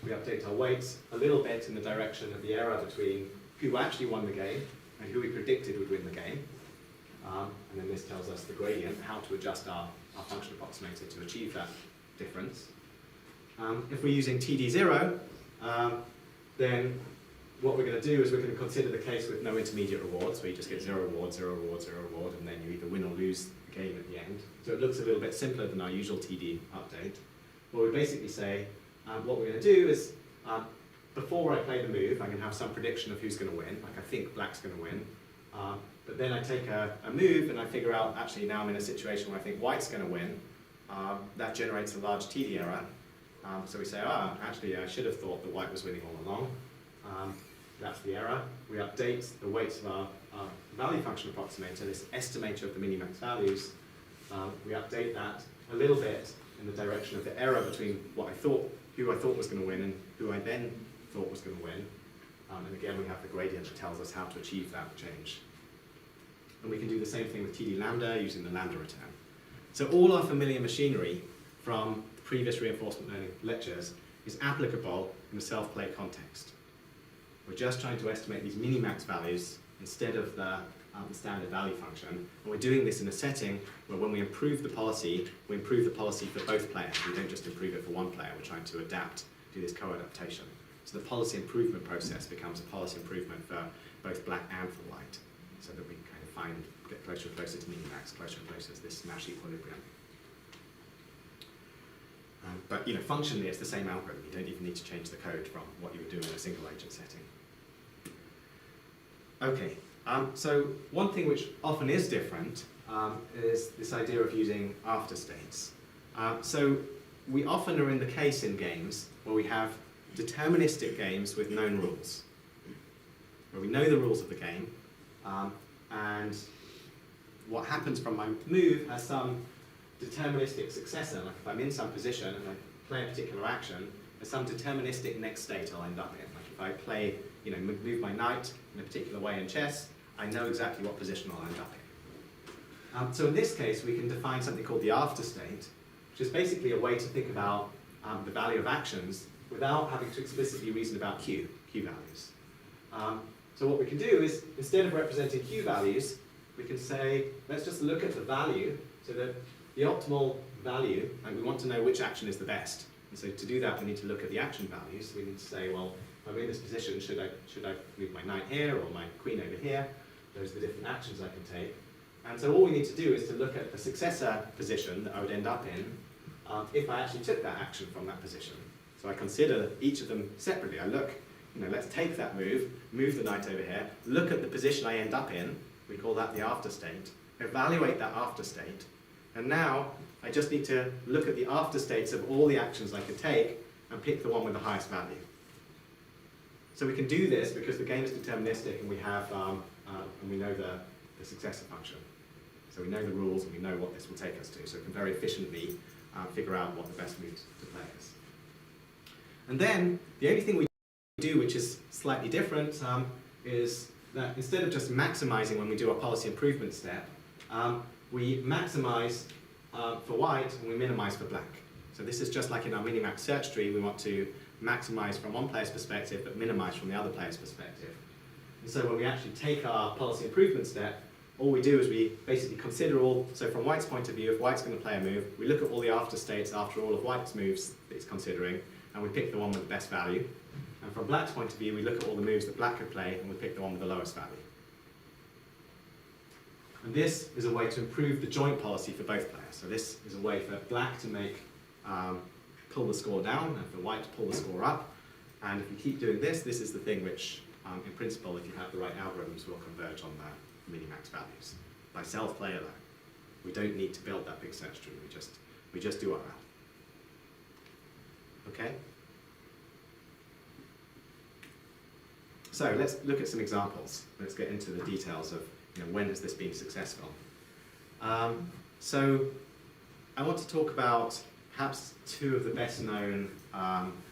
We update our weights a little bit in the direction of the error between who actually won the game and who we predicted would win the game. And then this tells us the gradient, how to adjust our function approximator to achieve that difference. If we're using TD0, then what we're going to do is we're going to consider the case with no intermediate rewards, where you just get 0 reward, 0 reward, 0 reward, and then you either win or lose the game at the end. So it looks a little bit simpler than our usual TD update. Well, we basically say, what we're going to do is, before I play the move, I can have some prediction of who's going to win, like I think black's going to win. But then I take a move and I figure out, actually now I'm in a situation where I think white's going to win. That generates a large TD error. So we say, actually I should have thought that white was winning all along. That's the error. We update the weights of our value function approximator, this estimator of the minimax values. We update that a little bit in the direction of the error between who I thought was going to win and who I then thought was going to win. And again, we have the gradient that tells us how to achieve that change. And we can do the same thing with TD lambda using the lambda return. So all our familiar machinery from the previous reinforcement learning lectures is applicable in a self-play context. We're just trying to estimate these minimax values instead of the standard value function. And we're doing this in a setting where when we improve the policy, we improve the policy for both players. We don't just improve it for one player. We're trying to do this co-adaptation. So the policy improvement process becomes a policy improvement for both black and for white, so that we kind of get closer and closer to minimax, closer and closer to this Nash equilibrium. But functionally it's the same algorithm. You don't even need to change the code from what you would do in a single agent setting. Okay, so one thing which often is different is this idea of using after states. So we often are in the case in games where we have deterministic games with known rules, where we know the rules of the game, and what happens from my move has some deterministic successor. Like if I'm in some position and I play a particular action, there's some deterministic next state I'll end up in. Like if I play, move my knight in a particular way in chess, I know exactly what position I'll end up in. So in this case, we can define something called the after state, which is basically a way to think about the value of actions without having to explicitly reason about Q values. So what we can do is, instead of representing Q values, we can say, let's just look at the value, so that the optimal value, and we want to know which action is the best. And so to do that, we need to look at the action values. We need to say, well, if I'm in this position, should I move my knight here or my queen over here? Those are the different actions I can take. And so all we need to do is to look at the successor position that I would end up in if I actually took that action from that position. So I consider each of them separately. I look, let's take that move the knight over here, look at the position I end up in, we call that the after state, evaluate that after state, and now I just need to look at the after states of all the actions I could take and pick the one with the highest value. So we can do this because the game is deterministic and we have and we know the successor function. So we know the rules and we know what this will take us to. So we can very efficiently figure out what the best move to play is. And then the only thing we do which is slightly different is that instead of just maximizing when we do our policy improvement step, we maximize for white and we minimize for black. So this is just like in our minimax search tree, we want to maximize from one player's perspective but minimize from the other player's perspective. And so when we actually take our policy improvement step, all we do is we basically consider all, so from white's point of view, if white's going to play a move, we look at all the after states after all of white's moves that it's considering, and we pick the one with the best value. And from black's point of view, we look at all the moves that black could play, and we pick the one with the lowest value. And this is a way to improve the joint policy for both players. So this is a way for black to make pull the score down, and for white to pull the score up. And if you keep doing this, this is the thing which, in principle, if you have the right algorithms, will converge on the minimax values by self-play alone. We don't need to build that big search tree. We just do our math. Okay. So let's look at some examples. Let's get into the details of when has this been successful. So I want to talk about perhaps two of the best known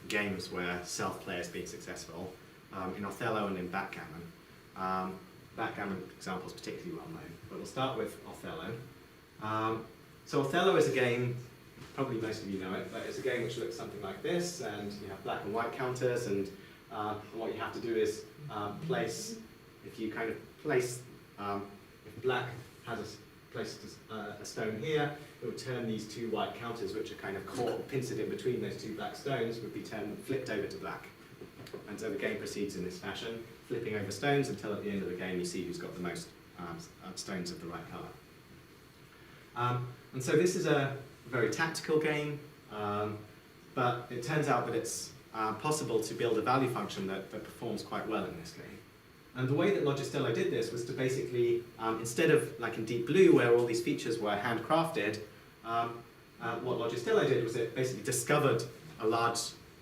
games where self-play has been successful, in Othello and in backgammon. Backgammon example is particularly well known, but we'll start with Othello. So Othello is a game, probably most of you know it, but it's a game which looks something like this, and you have black and white counters, and what you have to do is place, if you kind of place, if black has placed a stone here, it would turn these two white counters, which are kind of caught, pincered in between those two black stones, would be flipped over to black. And so the game proceeds in this fashion, flipping over stones until at the end of the game you see who's got the most stones of the right colour. And so this is a very tactical game, but it turns out that it's possible to build a value function that performs quite well in this game. And the way that Logistello did this was to basically, instead of like in Deep Blue where all these features were handcrafted, what Logistello did was it basically discovered a large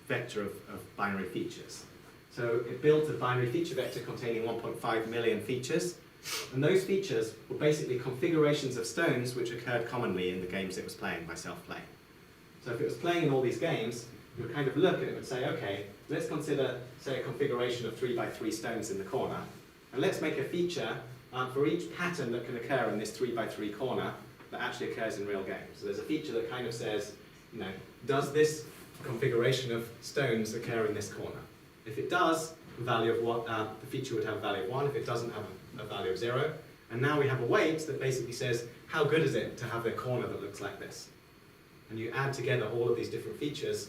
vector of binary features. So it built a binary feature vector containing 1.5 million features, and those features were basically configurations of stones which occurred commonly in the games it was playing by self-play. So if it was playing in all these games, you would kind of look and it would say, okay, let's consider, say, a configuration of 3 by 3 stones in the corner, and let's make a feature for each pattern that can occur in this 3 by 3 corner that actually occurs in real games. So there's a feature that kind of says, does this configuration of stones occur in this corner? If it does, the value of what the feature would have a value of 1. If it doesn't have a value of 0, and now we have a weight that basically says how good is it to have a corner that looks like this. And you add together all of these different features,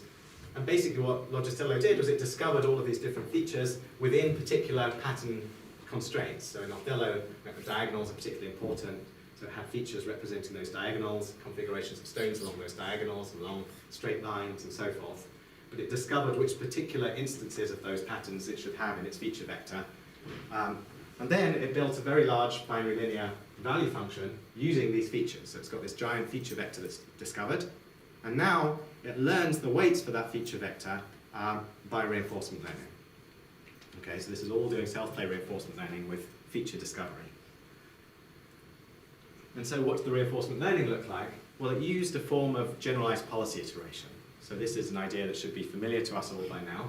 and basically what Logistello did was it discovered all of these different features within particular pattern constraints. So in Othello, the diagonals are particularly important. So it had features representing those diagonals, configurations of stones along those diagonals, along straight lines, and so forth. But it discovered which particular instances of those patterns it should have in its feature vector. And then it built a very large binary linear value function using these features. So it's got this giant feature vector that's discovered. And now it learns the weights for that feature vector by reinforcement learning. Okay, so this is all doing self-play reinforcement learning with feature discovery. And so what does the reinforcement learning look like? Well, it used a form of generalized policy iteration. So this is an idea that should be familiar to us all by now.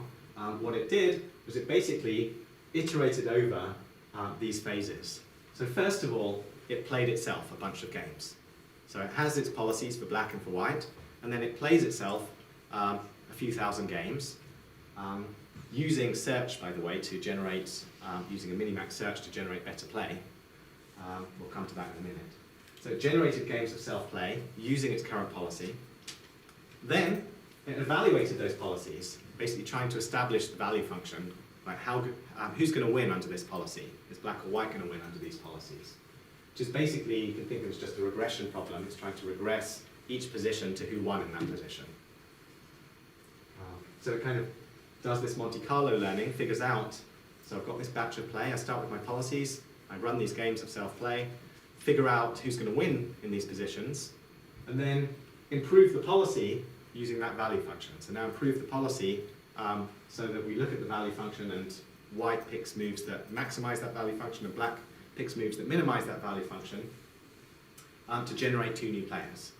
What it did was it basically iterated over these phases. So first of all, it played itself a bunch of games. So it has its policies for black and for white, and then it plays itself a few thousand games, using search, by the way, to generate, using a minimax search to generate better play. We'll come to that in a minute. So it generated games of self-play using its current policy. Then it evaluated those policies, basically trying to establish the value function, like who's going to win under this policy? Is black or white going to win under these policies? Which is basically, you can think of it as just a regression problem. It's trying to regress each position to who won in that position. So it kind of does this Monte Carlo learning, figures out, so I've got this batch of play, I start with my policies, I run these games of self-play, figure out who's going to win in these positions, and then improve the policy using that value function. So now improve the policy so that we look at the value function and white picks moves that maximize that value function and black picks moves that minimize that value function to generate two new players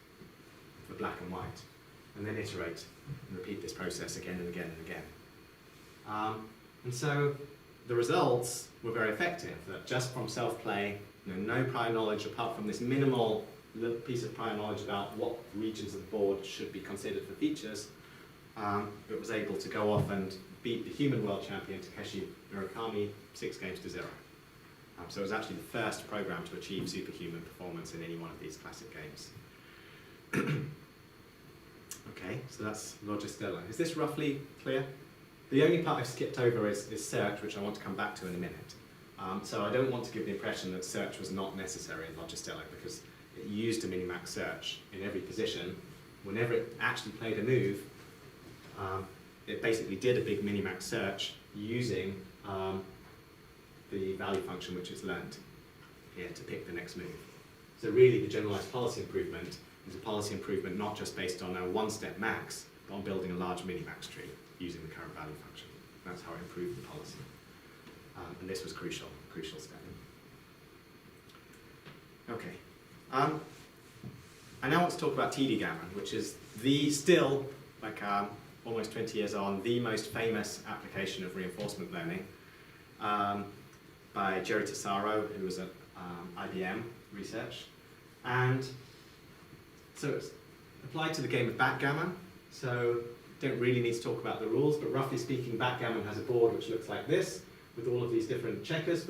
for black and white, and then iterate and repeat this process again and again and again. And so the results were very effective, that just from self-play, no prior knowledge apart from this minimal little piece of prior knowledge about what regions of the board should be considered for features, it was able to go off and beat the human world champion Takeshi Murakami 6-0. So it was actually the first program to achieve superhuman performance in any one of these classic games. Okay, so that's Logistella. Is this roughly clear? The only part I've skipped over is search, which I want to come back to in a minute. So I don't want to give the impression that search was not necessary in Logistella, because it used a minimax search in every position. Whenever it actually played a move, it basically did a big minimax search using the value function which it's learned here to pick the next move. So really the generalized policy improvement is a policy improvement not just based on a one-step max, but on building a large minimax tree using the current value function. That's how it improved the policy. And this was crucial step. Okay. I now want to talk about TD Gammon, which is still, like almost 20 years on, the most famous application of reinforcement learning by Jerry Tesaro, who was at IBM Research. And so it's applied to the game of backgammon. So don't really need to talk about the rules, but roughly speaking, backgammon has a board which looks like this, with all of these different checkers,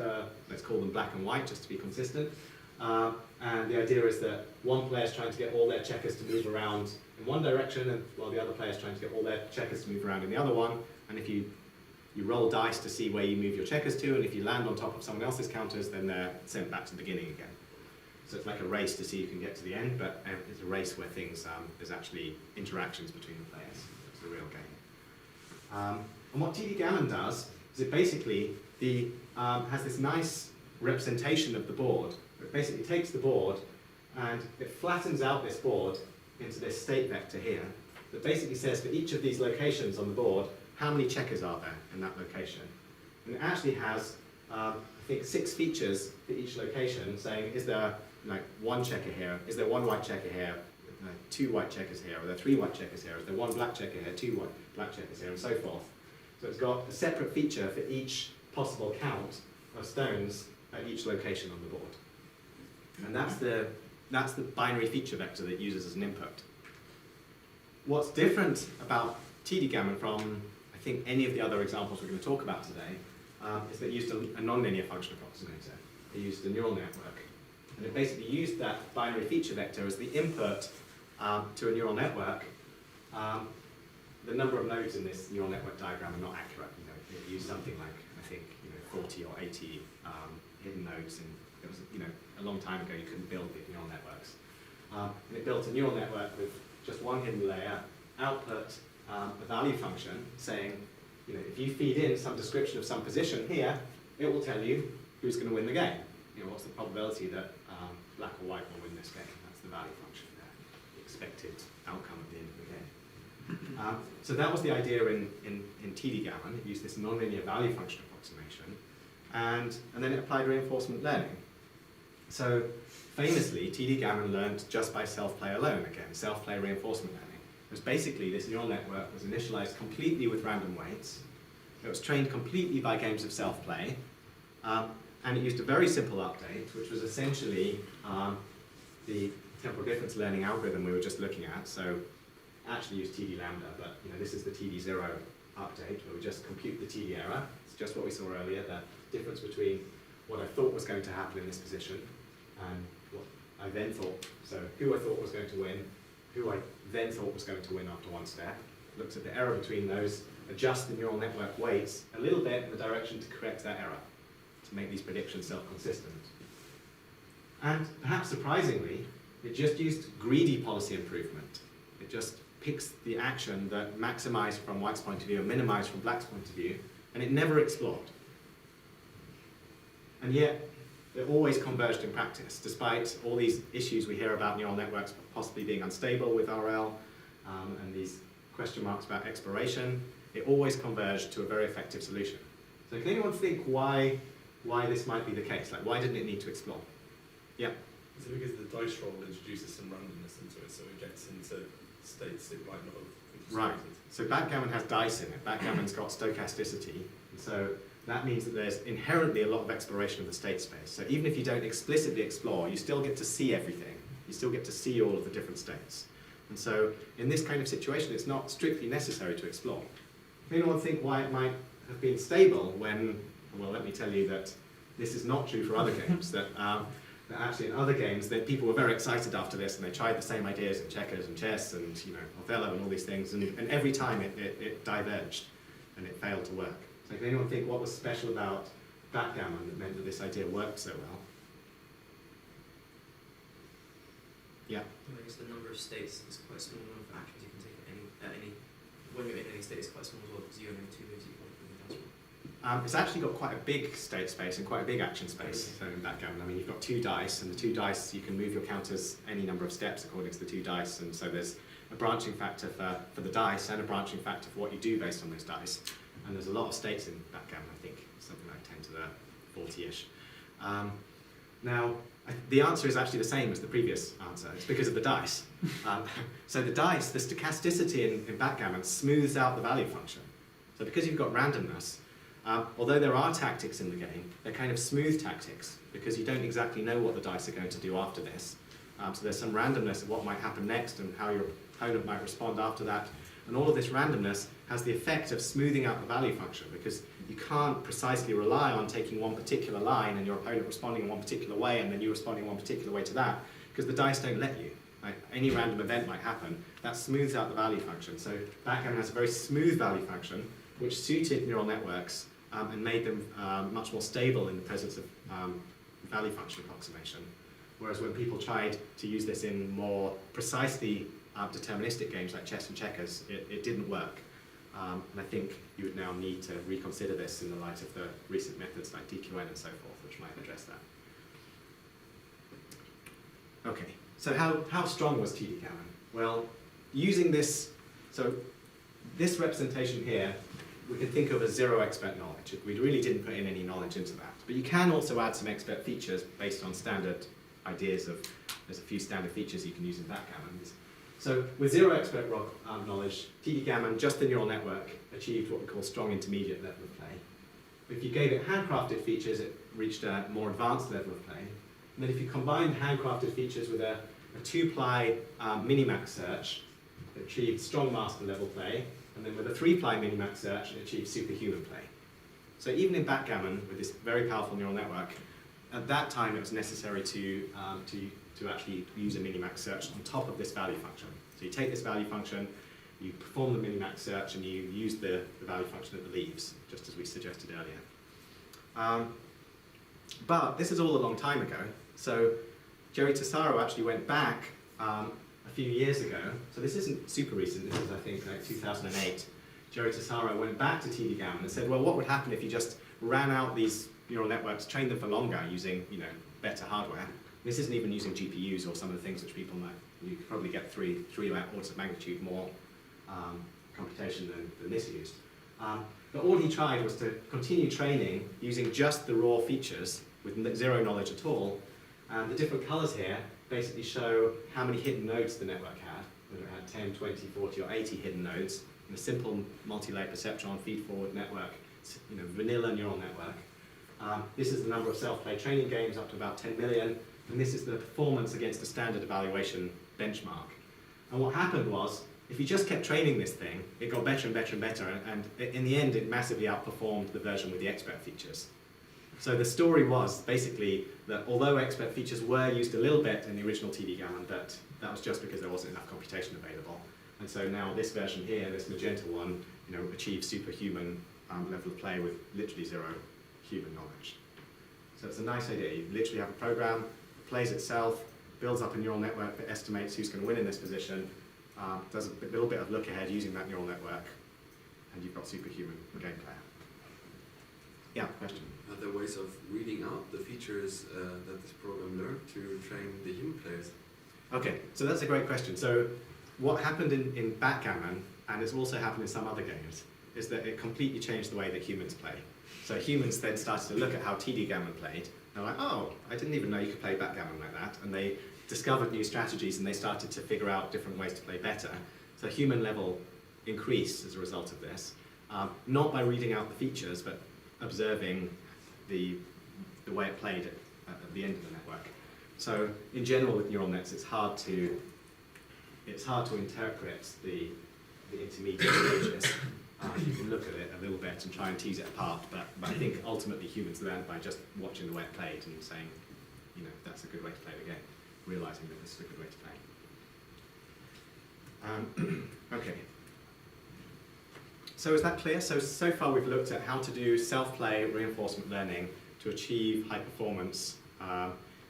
let's call them black and white just to be consistent. And the idea is that one player is trying to get all their checkers to move around in one direction, and while the other player is trying to get all their checkers to move around in the other one. And if you roll dice to see where you move your checkers to, and if you land on top of someone else's counters, then they're sent back to the beginning again. So it's like a race to see who can get to the end, but it's a race where there's actually interactions between the players. It's a real game. And what TD Gammon does is it basically has this nice representation of the board. It basically takes the board and it flattens out this board into this state vector here that basically says for each of these locations on the board, how many checkers are there in that location. And it actually has, I think, 6 features for each location, saying, is there like one checker here? Is there one white checker here? 2 white checkers here? Are there 3 white checkers here? Is there 1 black checker here? 2 black checkers here? And so forth. So it's got a separate feature for each possible count of stones at each location on the board. And that's the binary feature vector that it uses as an input. What's different about TD Gammon from, I think, any of the other examples we're going to talk about today is that it used a nonlinear function approximator. It used a neural network. And it basically used that binary feature vector as the input to a neural network. The number of nodes in this neural network diagram are not accurate. It used something like, I think, 40 or 80 hidden nodes, and it was, a long time ago you couldn't build big neural networks. And it built a neural network with just one hidden layer, output a value function saying, if you feed in some description of some position here, it will tell you who's going to win the game? You know, what's the probability that black or white will win this game? That's the value function there, the expected outcome at the end of the game. So that was the idea in TD Gammon. It used this nonlinear value function approximation, and then it applied reinforcement learning. So famously, TD Gammon learned just by self-play alone, again, self-play reinforcement learning. It was basically, this neural network was initialized completely with random weights. It was trained completely by games of self-play, and it used a very simple update, which was essentially the temporal difference learning algorithm we were just looking at. So actually used TD lambda, but you know, this is the TD0 update, where we just compute the TD error. It's just what we saw earlier, the difference between what I thought was going to happen in this position and what I then thought, so who I thought was going to win, who I then thought was going to win after one step, looks at the error between those, adjust the neural network weights a little bit in the direction to correct that error, to make these predictions self-consistent. And perhaps surprisingly, it just used greedy policy improvement. It just picks the action that maximized from white's point of view and minimized from black's point of view, and it never explored. And yet, it always converged in practice, despite all these issues we hear about neural networks possibly being unstable with RL, and these question marks about exploration. It always converged to a very effective solution. So can anyone think why this might be the case? Like, why didn't it need to explore? Yeah? Is it because the dice roll introduces some randomness into it, so it gets into states it might not have Right. expected? So backgammon has dice in it. Backgammon's got stochasticity. And so that means that there's inherently a lot of exploration of the state space. So even if you don't explicitly explore, you still get to see everything. You still get to see all of the different states. And so in this kind of situation, it's not strictly necessary to explore. Can anyone think why it might have been stable when, well, let me tell you that this is not true for other games, that actually in other games, that people were very excited after this and they tried the same ideas in checkers and chess and, you know, Othello and all these things, and every time it diverged and it failed to work. So can anyone think what was special about backgammon that meant that this idea worked so well? Yeah? I guess the number of states is quite small, the number of actions you can take at any when you're in any state is quite small as well, because you only have 2 moves you can make with the dice roll. It's actually got quite a big state space and quite a big action space. So in backgammon, I mean, you've got 2 dice, and the 2 dice, you can move your counters any number of steps according to the 2 dice, and so there's a branching factor for the dice and a branching factor for what you do based on those dice. And there's a lot of states in backgammon, I think, something like 10 to the 40-ish. Now, the answer is actually the same as the previous answer. It's because of the dice. So the dice, the stochasticity in backgammon smooths out the value function. So because you've got randomness, although there are tactics in the game, they're kind of smooth tactics because you don't exactly know what the dice are going to do after this. So there's some randomness of what might happen next and how your opponent might respond after that. And all of this randomness has the effect of smoothing out the value function because you can't precisely rely on taking one particular line and your opponent responding in one particular way and then you responding in one particular way to that because the dice don't let you. Like, any random event might happen. That smooths out the value function. So backgammon has a very smooth value function which suited neural networks and made them much more stable in the presence of value function approximation. Whereas when people tried to use this in more precisely deterministic games like chess and checkers, it didn't work. And I think you would now need to reconsider this in the light of the recent methods like DQN and so forth, which might address that. Okay, so how strong was TD Gammon? Well, using this, so this representation here, we can think of as 0 expert knowledge. We really didn't put in any knowledge into that. But you can also add some expert features based on standard ideas of, there's a few standard features you can use in backgammon. So with 0 expert knowledge, TD Gammon, just the neural network, achieved what we call strong intermediate level of play. But if you gave it handcrafted features, it reached a more advanced level of play. And then if you combine handcrafted features with a 2-ply minimax search, it achieved strong master level play. And then with a 3-ply minimax search, it achieved superhuman play. So even in backgammon, with this very powerful neural network, at that time it was necessary to actually use a minimax search on top of this value function. So you take this value function, you perform the minimax search, and you use the value function at the leaves, just as we suggested earlier. But this is all a long time ago. So Jerry Tesaro actually went back a few years ago. So this isn't super recent. This is, I think, like 2008. Jerry Tesaro went back to TD Gammon and said, well, what would happen if you just ran out these neural networks, train them for longer using better hardware. This isn't even using GPUs or some of the things which people might. You could probably get three orders of magnitude more computation than this used. But all he tried was to continue training using just the raw features with zero knowledge at all. And the different colors here basically show how many hidden nodes the network had, whether it had 10, 20, 40, or 80 hidden nodes in a simple multi-layer perceptron feed-forward network, vanilla neural network. This is the number of self-play training games, up to about 10 million, and this is the performance against a standard evaluation benchmark. And what happened was, if you just kept training this thing, it got better and better and better, and in the end, it massively outperformed the version with the expert features. So the story was basically that although expert features were used a little bit in the original TD Gammon, that was just because there wasn't enough computation available. And so now this version here, this magenta one, achieves superhuman level of play with literally zero human knowledge. So it's a nice idea. You literally have a program, it plays itself, builds up a neural network that estimates who's going to win in this position, does a little bit of look ahead using that neural network, and you've got superhuman gameplay. Yeah, question? Are there ways of reading out the features that this program learned to train the human players? Okay, so that's a great question. So what happened in backgammon, and it's also happened in some other games, is that it completely changed the way that humans play. So humans then started to look at how TD Gammon played, and they're like, oh, I didn't even know you could play backgammon like that, and they discovered new strategies and they started to figure out different ways to play better. So human level increased as a result of this, not by reading out the features, but observing the way it played at the end of the network. So in general with neural nets, it's hard to interpret the intermediate stages. You can look at it a little bit and try and tease it apart, but I think ultimately humans learn by just watching the way it played and saying, that's a good way to play the game, realizing that this is a good way to play. Okay. So is that clear? So far we've looked at how to do self-play reinforcement learning to achieve high performance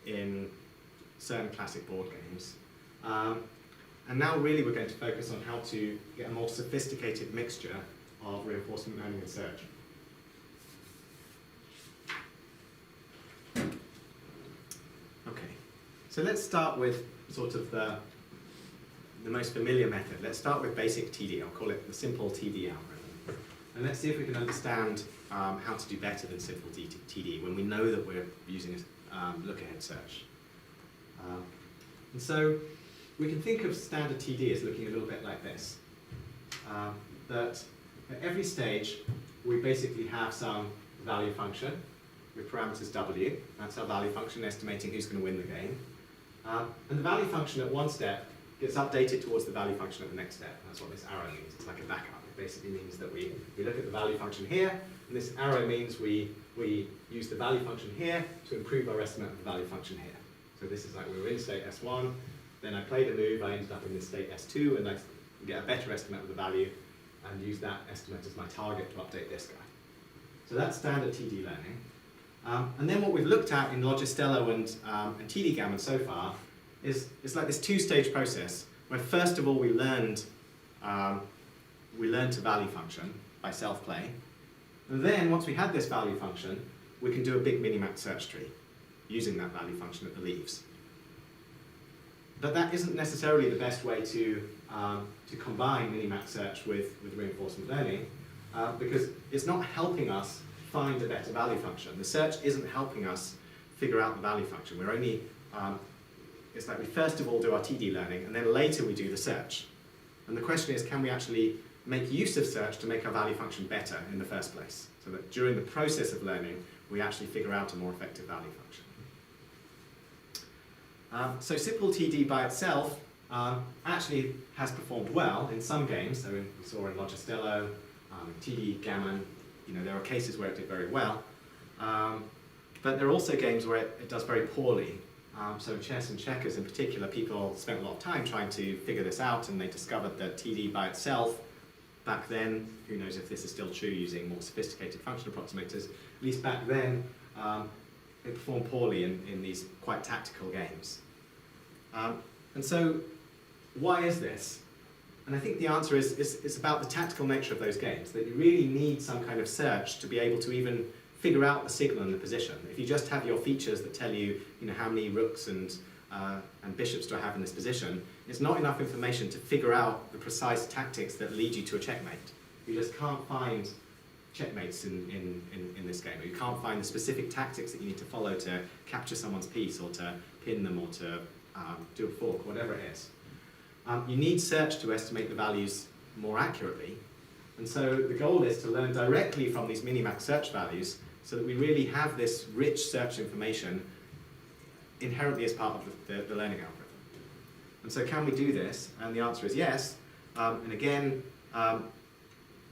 in certain classic board games. And now really we're going to focus on how to get a more sophisticated mixture of reinforcement learning and search. Okay, so let's start with sort of the most familiar method. Let's start with basic TD. I'll call it the simple TD algorithm. And let's see if we can understand how to do better than simple TD when we know that we're using look-ahead search. And so we can think of standard TD as looking a little bit like this. That at every stage, we basically have some value function with parameters w. That's our value function estimating who's going to win the game. And the value function at one step gets updated towards the value function at the next step. That's what this arrow means. It's like a backup. It basically means that we look at the value function here, and this arrow means we use the value function here to improve our estimate of the value function here. So this is like we were in state S1, then I played a move, I ended up in this state S2, and I get a better estimate of the value and use that estimate as my target to update this guy. So that's standard TD learning. And then what we've looked at in Logistello and TD Gammon so far is like this two-stage process where first of all we learned a value function by self-play. And then once we had this value function, we can do a big minimax search tree using that value function at the leaves. But that isn't necessarily the best way to combine minimax search with reinforcement learning because it's not helping us find a better value function. The search isn't helping us figure out the value function. We're only, it's like we first of all do our TD learning and then later we do the search. And the question is, can we actually make use of search to make our value function better in the first place? So that during the process of learning, we actually figure out a more effective value function. So simple TD by itself actually has performed well in some games. So we saw in Logistello, TD Gammon, there are cases where it did very well. But there are also games where it does very poorly. So in chess and checkers in particular, people spent a lot of time trying to figure this out, and they discovered that TD by itself, back then, who knows if this is still true using more sophisticated function approximators, at least back then, it performed poorly in these quite tactical games. And so, why is this? And I think the answer is about the tactical nature of those games, that you really need some kind of search to be able to even figure out the signal and the position. If you just have your features that tell you, how many rooks and bishops do I have in this position, it's not enough information to figure out the precise tactics that lead you to a checkmate. You just can't find checkmates in this game. You can't find the specific tactics that you need to follow to capture someone's piece or to pin them or to do a fork, whatever it is. You need search to estimate the values more accurately. And so the goal is to learn directly from these minimax search values so that we really have this rich search information inherently as part of the learning algorithm. And so can we do this? And the answer is yes. And again,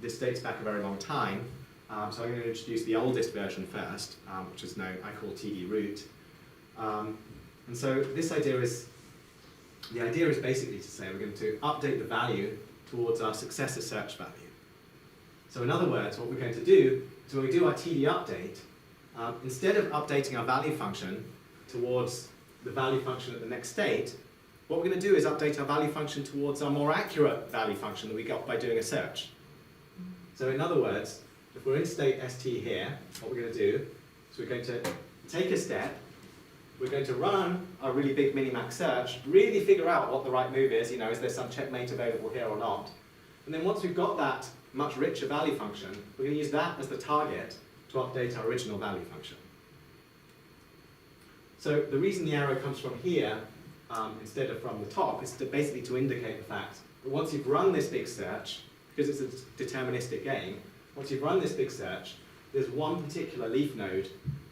this dates back a very long time. So I'm going to introduce the oldest version first, which is now I call TD root. And so this idea is, the idea is basically to say we're going to update the value towards our successor search value. So in other words, what we're going to do is when we do our TD update, instead of updating our value function towards the value function at the next state, what we're going to do is update our value function towards our more accurate value function that we got by doing a search. So in other words, if we're in state ST here, what we're going to do is we're going to take a step, we're going to run our really big minimax search, really figure out what the right move is, is there some checkmate available here or not? And then once we've got that much richer value function, we're going to use that as the target to update our original value function. So the reason the arrow comes from here instead of from the top is basically to indicate the fact that once you've run this big search, because it's a deterministic game, once you've run this big search, there's one particular leaf node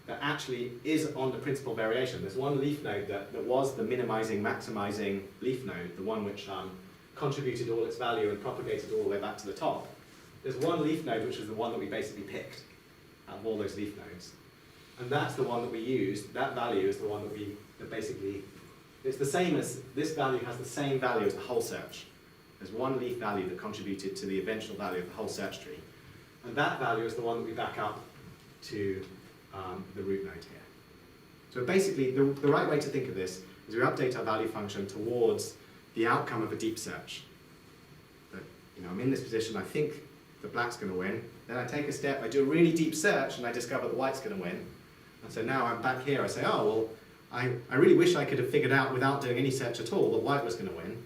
that actually is on the principal variation. There's one leaf node that was the minimizing, maximizing leaf node, the one which contributed all its value and propagated all the way back to the top. There's one leaf node which is the one that we basically picked out of all those leaf nodes. And that's the one that we used. That value is the one that basically, it's the same as, this value has the same value as the whole search. There's one leaf value that contributed to the eventual value of the whole search tree. And that value is the one that we back up to the root node here. So basically, the right way to think of this is we update our value function towards the outcome of a deep search. That, I'm in this position, I think that black's going to win. Then I take a step, I do a really deep search, and I discover that white's going to win. And so now I'm back here, I say, oh, well, I really wish I could have figured out without doing any search at all that white was going to win.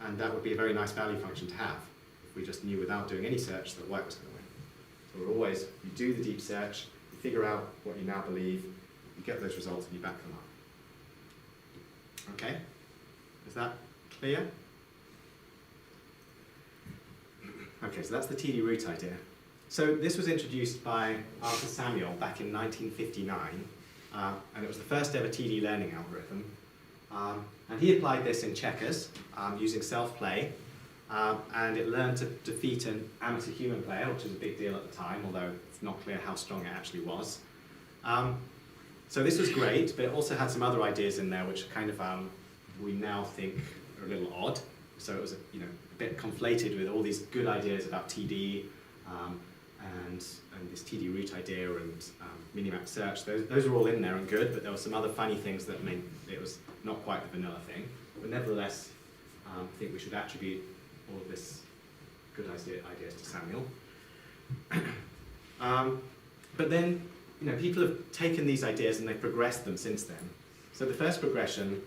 And that would be a very nice value function to have, if we just knew without doing any search that white was going to win. So we're always, you do the deep search, you figure out what you now believe, you get those results and you back them up. Okay? Is that clear? Okay, so that's the TD root idea. So this was introduced by Arthur Samuel back in 1959, and it was the first ever TD learning algorithm. And he applied this in checkers using self-play, and it learned to defeat an amateur human player, which was a big deal at the time, although it's not clear how strong it actually was. So this was great, but it also had some other ideas in there which kind of we now think are a little odd. So it was a bit conflated with all these good ideas about TD and this TD root idea and minimax search. Those are all in there and good, but there were some other funny things that made it was not quite the vanilla thing. But nevertheless, I think we should attribute all of this good ideas to Samuel. But then, people have taken these ideas and they've progressed them since then. So the first progression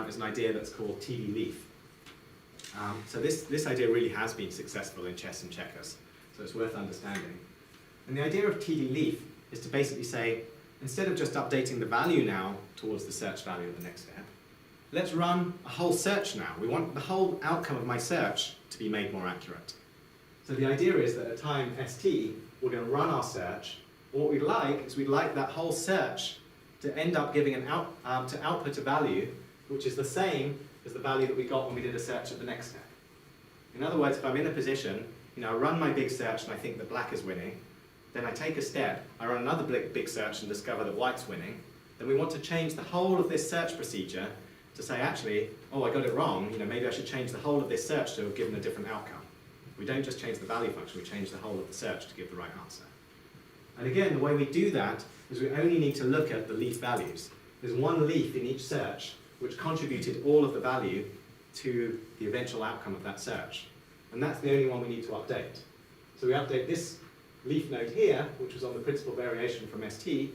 is an idea that's called TD leaf. So this idea really has been successful in chess and checkers, so it's worth understanding. And the idea of TD leaf is to basically say, instead of just updating the value now towards the search value of the next step, let's run a whole search now. We want the whole outcome of my search to be made more accurate. So the idea is that at time st, we're going to run our search. And what we'd like is we'd like that whole search to end up giving to output a value which is the same as the value that we got when we did a search at the next step. In other words, if I'm in a position, I run my big search and I think that black is winning, then I take a step, I run another big search and discover that white's winning, then we want to change the whole of this search procedure to say, actually, oh, I got it wrong, maybe I should change the whole of this search to have given a different outcome. We don't just change the value function, we change the whole of the search to give the right answer. And again, the way we do that is we only need to look at the leaf values. There's one leaf in each search which contributed all of the value to the eventual outcome of that search. And that's the only one we need to update. So we update this leaf node here, which was on the principal variation from ST,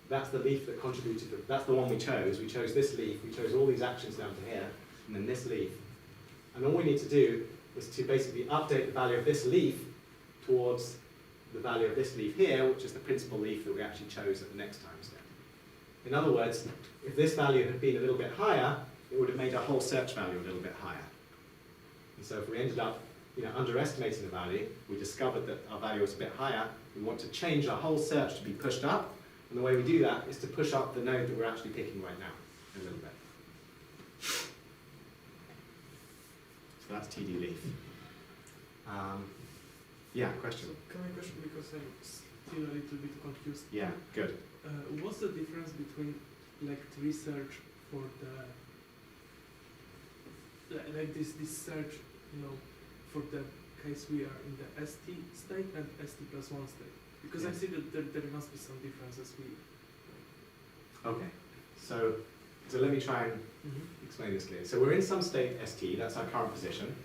that's the leaf that contributed, that's the one we chose. We chose this leaf, we chose all these actions down to here, and then this leaf. And all we need to do is to basically update the value of this leaf towards the value of this leaf here, which is the principal leaf that we actually chose at the next time step. In other words, if this value had been a little bit higher, it would have made our whole search value a little bit higher. And so if we ended up underestimating the value, we discovered that our value was a bit higher, we want to change our whole search to be pushed up, and the way we do that is to push up the node that we're actually picking right now a little bit. So that's TD leaf. Yeah, question? Can I question, because I'm still a little bit confused. Yeah, good. What's the difference between like research for the like this search, for the case we are in the ST state and ST+1 state? Because I Yes. see that there must be some differences. Okay, so let me try and explain this clearly. So we're in some state ST, that's our current position.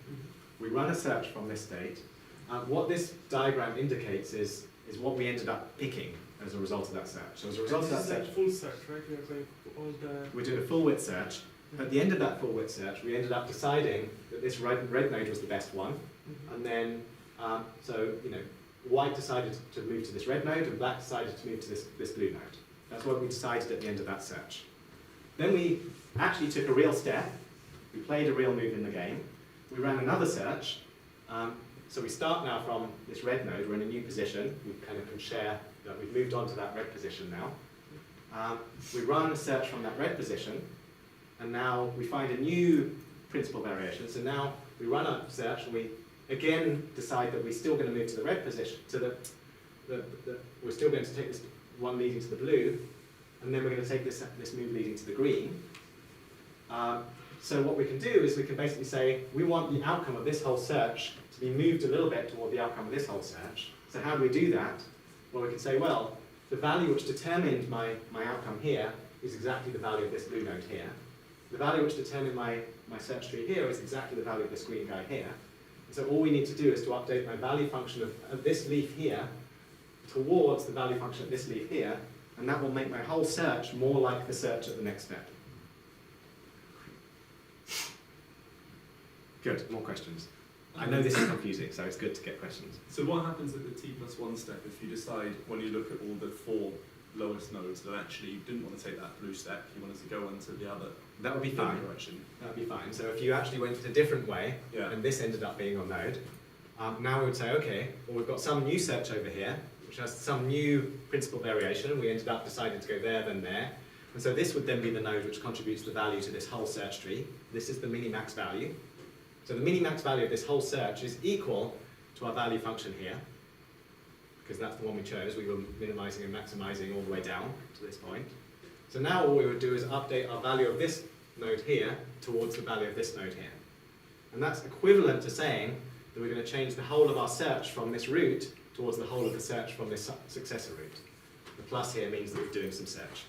We run a search from this state. What this diagram indicates is what we ended up picking as a result of that search. So as a result of that This is search, a full search, right? We are going to all the. we did a full width search. At the end of that full width search, we ended up deciding that this red node was the best one. And then, white decided to move to this red node, and black decided to move to this blue node. That's what we decided at the end of that search. Then we actually took a real step. We played a real move in the game. We ran another search. So we start now from this red node. We're in a new position. We kind of can share that we've moved on to that red position now. We run a search from that red position, and now we find a new principal variation. So now we run a search, and we again decide that we're still going to move to the red position, we're still going to take this one leading to the blue, and then we're going to take this move leading to the green. So what we can do is we can basically say, we want the outcome of this whole search to be moved a little bit toward the outcome of this whole search. So how do we do that? Well, we can say, well, the value which determined my outcome here is exactly the value of this blue node here. The value which determined my search tree here is exactly the value of this green guy here. And so all we need to do is to update my value function of this leaf here towards the value function of this leaf here, and that will make my whole search more like the search at the next step. Good, more questions. I know this is confusing, so it's good to get questions. So what happens at the T+1 step if you decide, when you look at all the 4 lowest nodes, that actually you didn't want to take that blue step, you wanted to go onto the other That would be fine. direction? That would be fine. So if you actually went a different way, Yeah. and this ended up being your node, now we would say, okay, well we've got some new search over here, which has some new principal variation, and we ended up deciding to go there, then there. And so this would then be the node which contributes the value to this whole search tree. This is the minimax value. So the minimax value of this whole search is equal to our value function here, because that's the one we chose. We were minimizing and maximizing all the way down to this point. So now all we would do is update our value of this node here towards the value of this node here. And that's equivalent to saying that we're going to change the whole of our search from this route towards the whole of the search from this successor route. The plus here means that we're doing some search.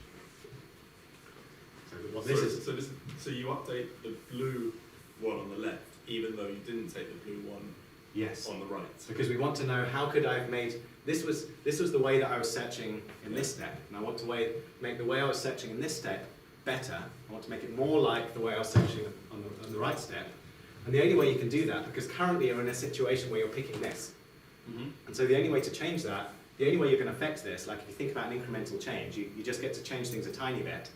So what this is, So you update the blue one on the left, even though you didn't take the blue one yes, on the right. because we want to know how could I have made, this was the way that I was searching in this step, and I want to make the way I was searching in this step better. I want to make it more like the way I was searching on the right step. And the only way you can do that, because currently you're in a situation where you're picking this, and so the only way to change that, the only way you're going to affect this, like if you think about an incremental change, you just get to change things a tiny bit.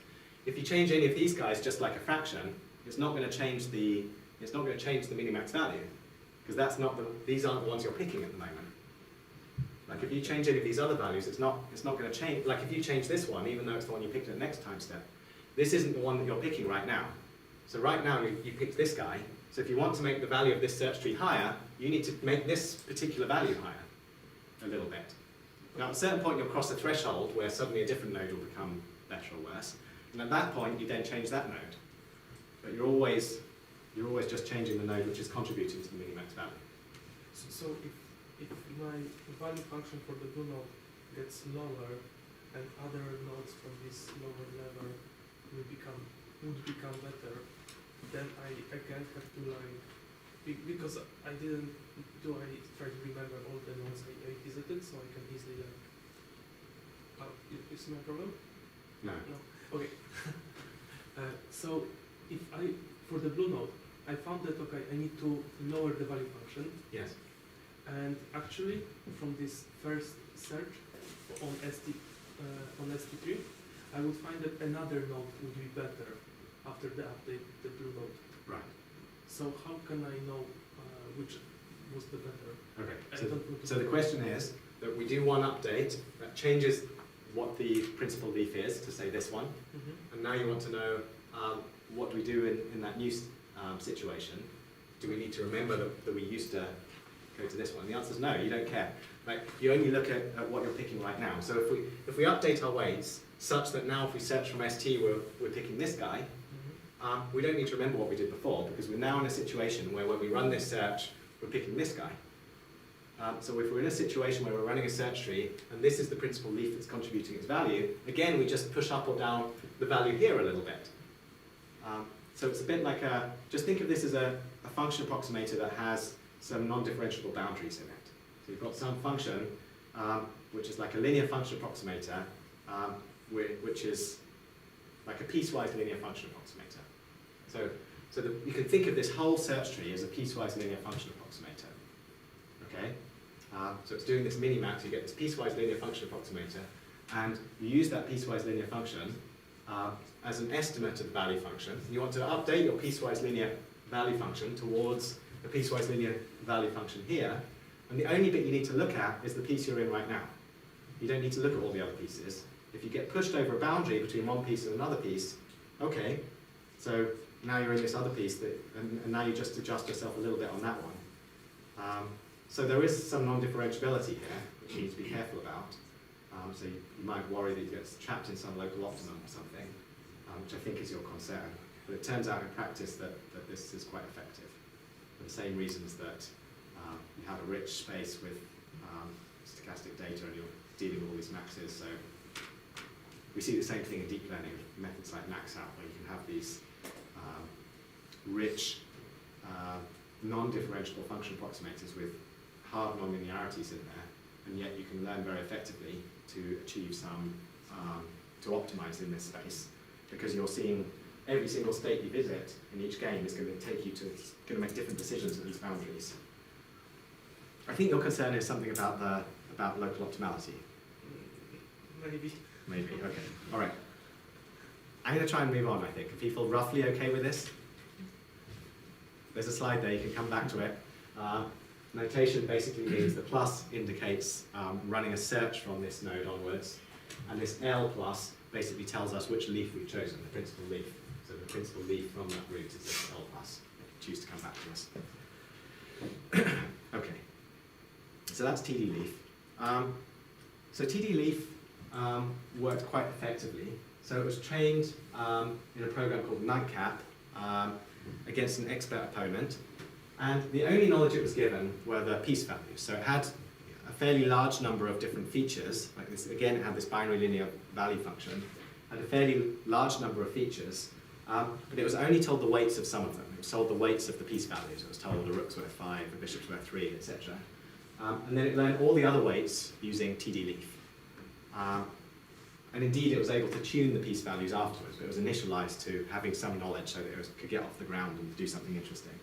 If you change any of these guys just like a fraction, it's not going to change the minimax value, because these aren't the ones you're picking at the moment. Like if you change any of these other values, it's not going to change. Like if you change this one, even though it's the one you picked at the next time step, this isn't the one that you're picking right now. So right now you picked this guy. So if you want to make the value of this search tree higher, you need to make this particular value higher a little bit. Now at a certain point you'll cross a threshold where suddenly a different node will become better or worse. And at that point you then change that node. But you're always just changing the node which is contributing to the minimax value. So if my value function for the blue node gets lower, and other nodes from this lower level would become better, then I again have to because I didn't do I try to remember all the nodes I visited so I can easily like, you see my problem? No. Okay. So if for the blue node, I found that, okay, I need to lower the value function. Yes. And actually, from this first search on ST3, I would find that another node would be better after the update, the blue node. Right. So how can I know which was the better? Okay. I So, don't want to so the question is that we do one update that changes what the principal leaf is to say this one, and now you want to know what do we do in that new situation. Do we need to remember that we used to go to this one? The answer is no, you don't care. Like, you only look at what you're picking right now. So if we update our weights such that now if we search from ST we're picking this guy, we don't need to remember what we did before, because we're now in a situation where when we run this search, we're picking this guy. So if we're in a situation where we're running a search tree, and this is the principal leaf that's contributing its value, again, we just push up or down the value here a little bit. So it's a bit like just think of this as a function approximator that has some non-differentiable boundaries in it. So you've got some function, which is like a linear function approximator, which is like a piecewise linear function approximator. So you can think of this whole search tree as a piecewise linear function approximator. Okay? So it's doing this mini-map, so you get this piecewise linear function approximator, and you use that piecewise linear function as an estimate of the value function. You want to update your piecewise linear value function towards the piecewise linear value function here, and the only bit you need to look at is the piece you're in right now. You don't need to look at all the other pieces. If you get pushed over a boundary between one piece and another piece, okay, so now you're in this other piece, and now you just adjust yourself a little bit on that one. So there is some non-differentiability here, which you need to be careful about. So you might worry that you get trapped in some local optimum or something, which I think is your concern. But it turns out in practice that this is quite effective, for the same reasons that you have a rich space with stochastic data and you're dealing with all these maxes. So we see the same thing in deep learning, methods like MaxOut, where you can have these rich non-differentiable function approximators with hard non-linearities in there, and yet you can learn very effectively to achieve some, to optimize in this space, because you're seeing every single state you visit in each game is going to take you to, going to make different decisions at these boundaries. I think your concern is something about local optimality. Maybe. Maybe, okay. All right. I'm going to try and move on, I think. Are people roughly okay with this? There's a slide there, you can come back to it. Notation basically means the plus indicates running a search from this node onwards, and this L plus basically tells us which leaf we've chosen, the principal leaf. So the principal leaf from that route is this L plus. Choose to come back to us. Okay. So that's TD leaf. So TD leaf worked quite effectively. So it was trained in a program called Nightcap against an expert opponent, and the only knowledge it was given were the piece values. So it had a fairly large number of different features, like this. Again, it had this binary linear value function, had a fairly large number of features, but it was only told the weights of some of them. It was told the weights of the piece values. It was told the rook's worth 5, the bishop's worth 3, etc. And then it learned all the other weights using TD leaf. And indeed, it was able to tune the piece values afterwards, but it was initialized to having some knowledge so that it could get off the ground and do something interesting.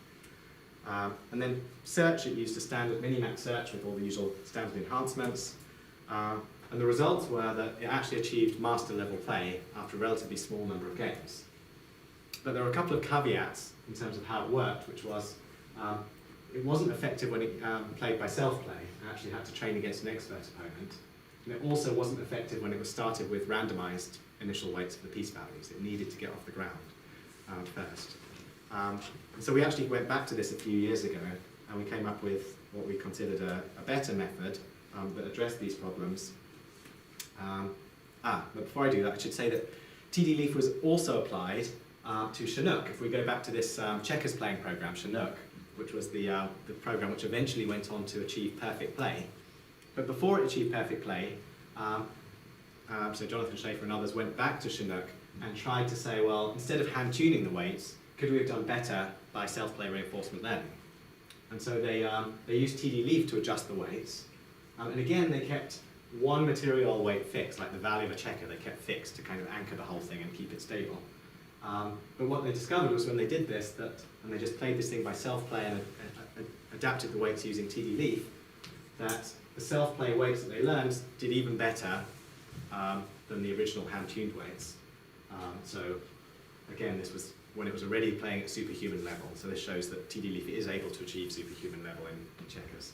And then search, it used a standard minimax search with all the usual standard enhancements. And the results were that it actually achieved master level play after a relatively small number of games. But there were a couple of caveats in terms of how it worked, which was it wasn't effective when it played by self-play. It actually had to train against an expert opponent. And it also wasn't effective when it was started with randomized initial weights for the piece values. It needed to get off the ground first. So we actually went back to this a few years ago, and we came up with what we considered a better method that addressed these problems. But before I do that, I should say that TD leaf was also applied to Chinook. If we go back to this checkers playing program, Chinook, which was the program which eventually went on to achieve perfect play. But before it achieved perfect play, so Jonathan Schaefer and others went back to Chinook and tried to say, well, instead of hand-tuning the weights, could we have done better by self-play reinforcement learning? And so they used TD leaf to adjust the weights. And again, they kept one material weight fixed, like the value of a checker, they kept fixed to kind of anchor the whole thing and keep it stable. But what they discovered was when they did this, and they just played this thing by self-play and adapted the weights using TD leaf, that the self-play weights that they learned did even better than the original hand-tuned weights. So again, this was when it was already playing at superhuman level. So this shows that TD leaf is able to achieve superhuman level in checkers.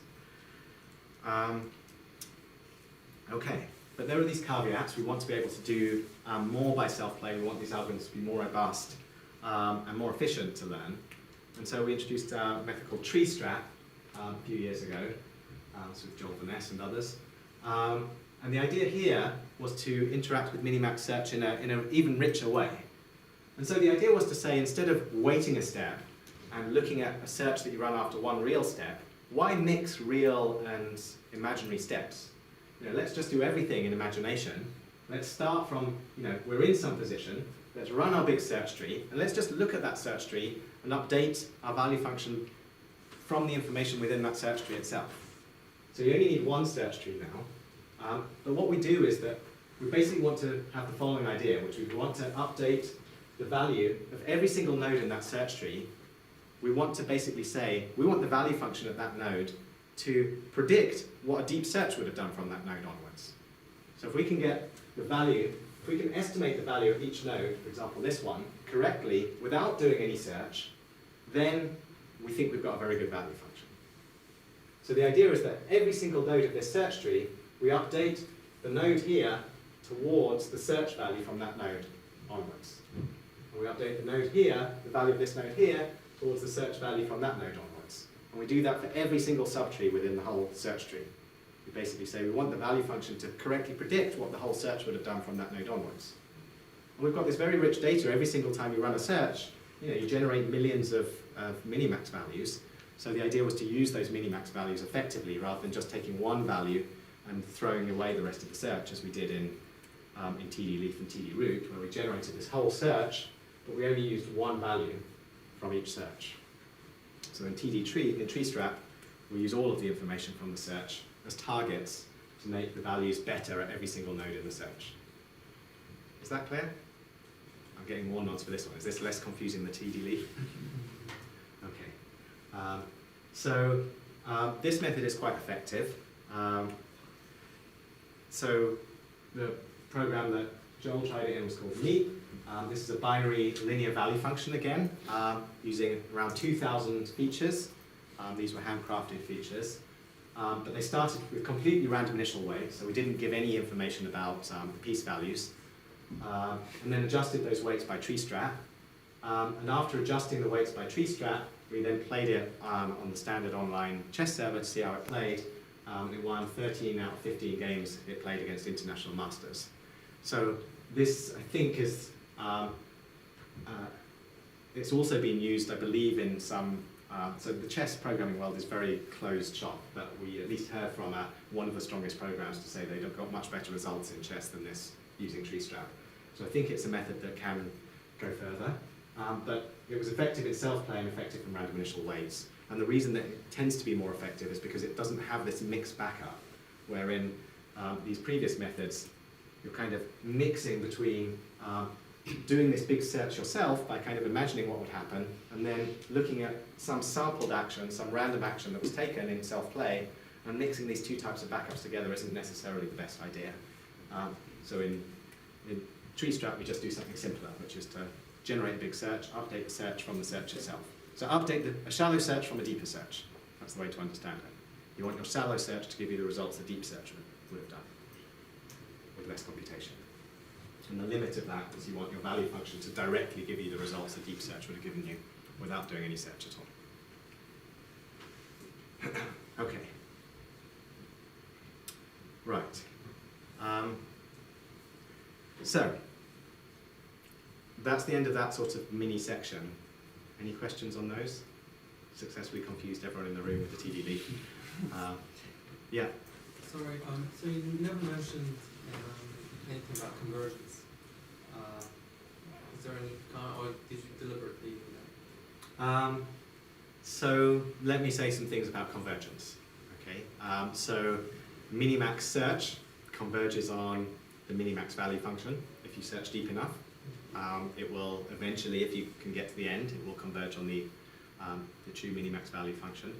Okay, but there are these caveats. We want to be able to do more by self-play. We want these algorithms to be more robust and more efficient to learn. And so we introduced a method called tree strap a few years ago, with Joel Van Ness and others. And the idea here was to interact with Minimax search in an even richer way. And so the idea was to say, instead of waiting a step and looking at a search that you run after one real step, why mix real and imaginary steps? Let's just do everything in imagination. Let's start from, we're in some position, let's run our big search tree, and let's just look at that search tree and update our value function from the information within that search tree itself. So you only need one search tree now. But what we do is that we basically want to have the following idea, which we want to update the value of every single node in that search tree. We want to basically say, we want the value function of that node to predict what a deep search would have done from that node onwards. So if we can get the value, if we can estimate the value of each node, for example this one, correctly without doing any search, then we think we've got a very good value function. So the idea is that every single node of this search tree, we update the node here towards the search value from that node onwards. And we update the node here, the value of this node here, towards the search value from that node onwards. And we do that for every single subtree within the whole search tree. We basically say we want the value function to correctly predict what the whole search would have done from that node onwards. And we've got this very rich data. Every single time you run a search, you generate millions of minimax values. So the idea was to use those minimax values effectively rather than just taking one value and throwing away the rest of the search, as we did in TD leaf and TD root, where we generated this whole search, but we only used one value from each search. So in TD tree, in tree strap, we use all of the information from the search as targets to make the values better at every single node in the search. Is that clear? I'm getting more nods for this one. Is this less confusing than TD leaf? Okay. This method is quite effective. So the program that Joel tried it in was called MEEP. This is a binary linear value function again, using around 2,000 features. These were handcrafted features. But they started with completely random initial weights, so we didn't give any information about the piece values. And then adjusted those weights by tree strap. And after adjusting the weights by tree strap, we then played it on the standard online chess server to see how it played. It won 13 out of 15 games it played against international masters. So this, I think, is it's also been used, I believe, in some. So the chess programming world is very closed shop, but we at least heard from one of the strongest programs to say they've got much better results in chess than this using tree strap. So I think it's a method that can go further. But it was effective in self-play and effective in random initial weights. And the reason that it tends to be more effective is because it doesn't have this mixed backup, wherein these previous methods, you're kind of mixing between doing this big search yourself by kind of imagining what would happen, and then looking at some sampled action, some random action that was taken in self-play, and mixing these two types of backups together isn't necessarily the best idea. So in tree strap, we just do something simpler, which is to generate a big search, update the search from the search itself. So update a shallow search from a deeper search. That's the way to understand it. You want your shallow search to give you the results a deep search would have done, with less computation. And the limit of that is you want your value function to directly give you the results a deep search would have given you without doing any search at all. Okay. Right. So, that's the end of that sort of mini section. Any questions on those? Successfully confused everyone in the room with the TD leaf. Yeah. Sorry, so you never mentioned anything about conversions. Is there any kind, or did you deliberately do that? So let me say some things about convergence. Okay, so minimax search converges on the minimax value function. If you search deep enough, it will eventually, if you can get to the end, it will converge on the true minimax value function.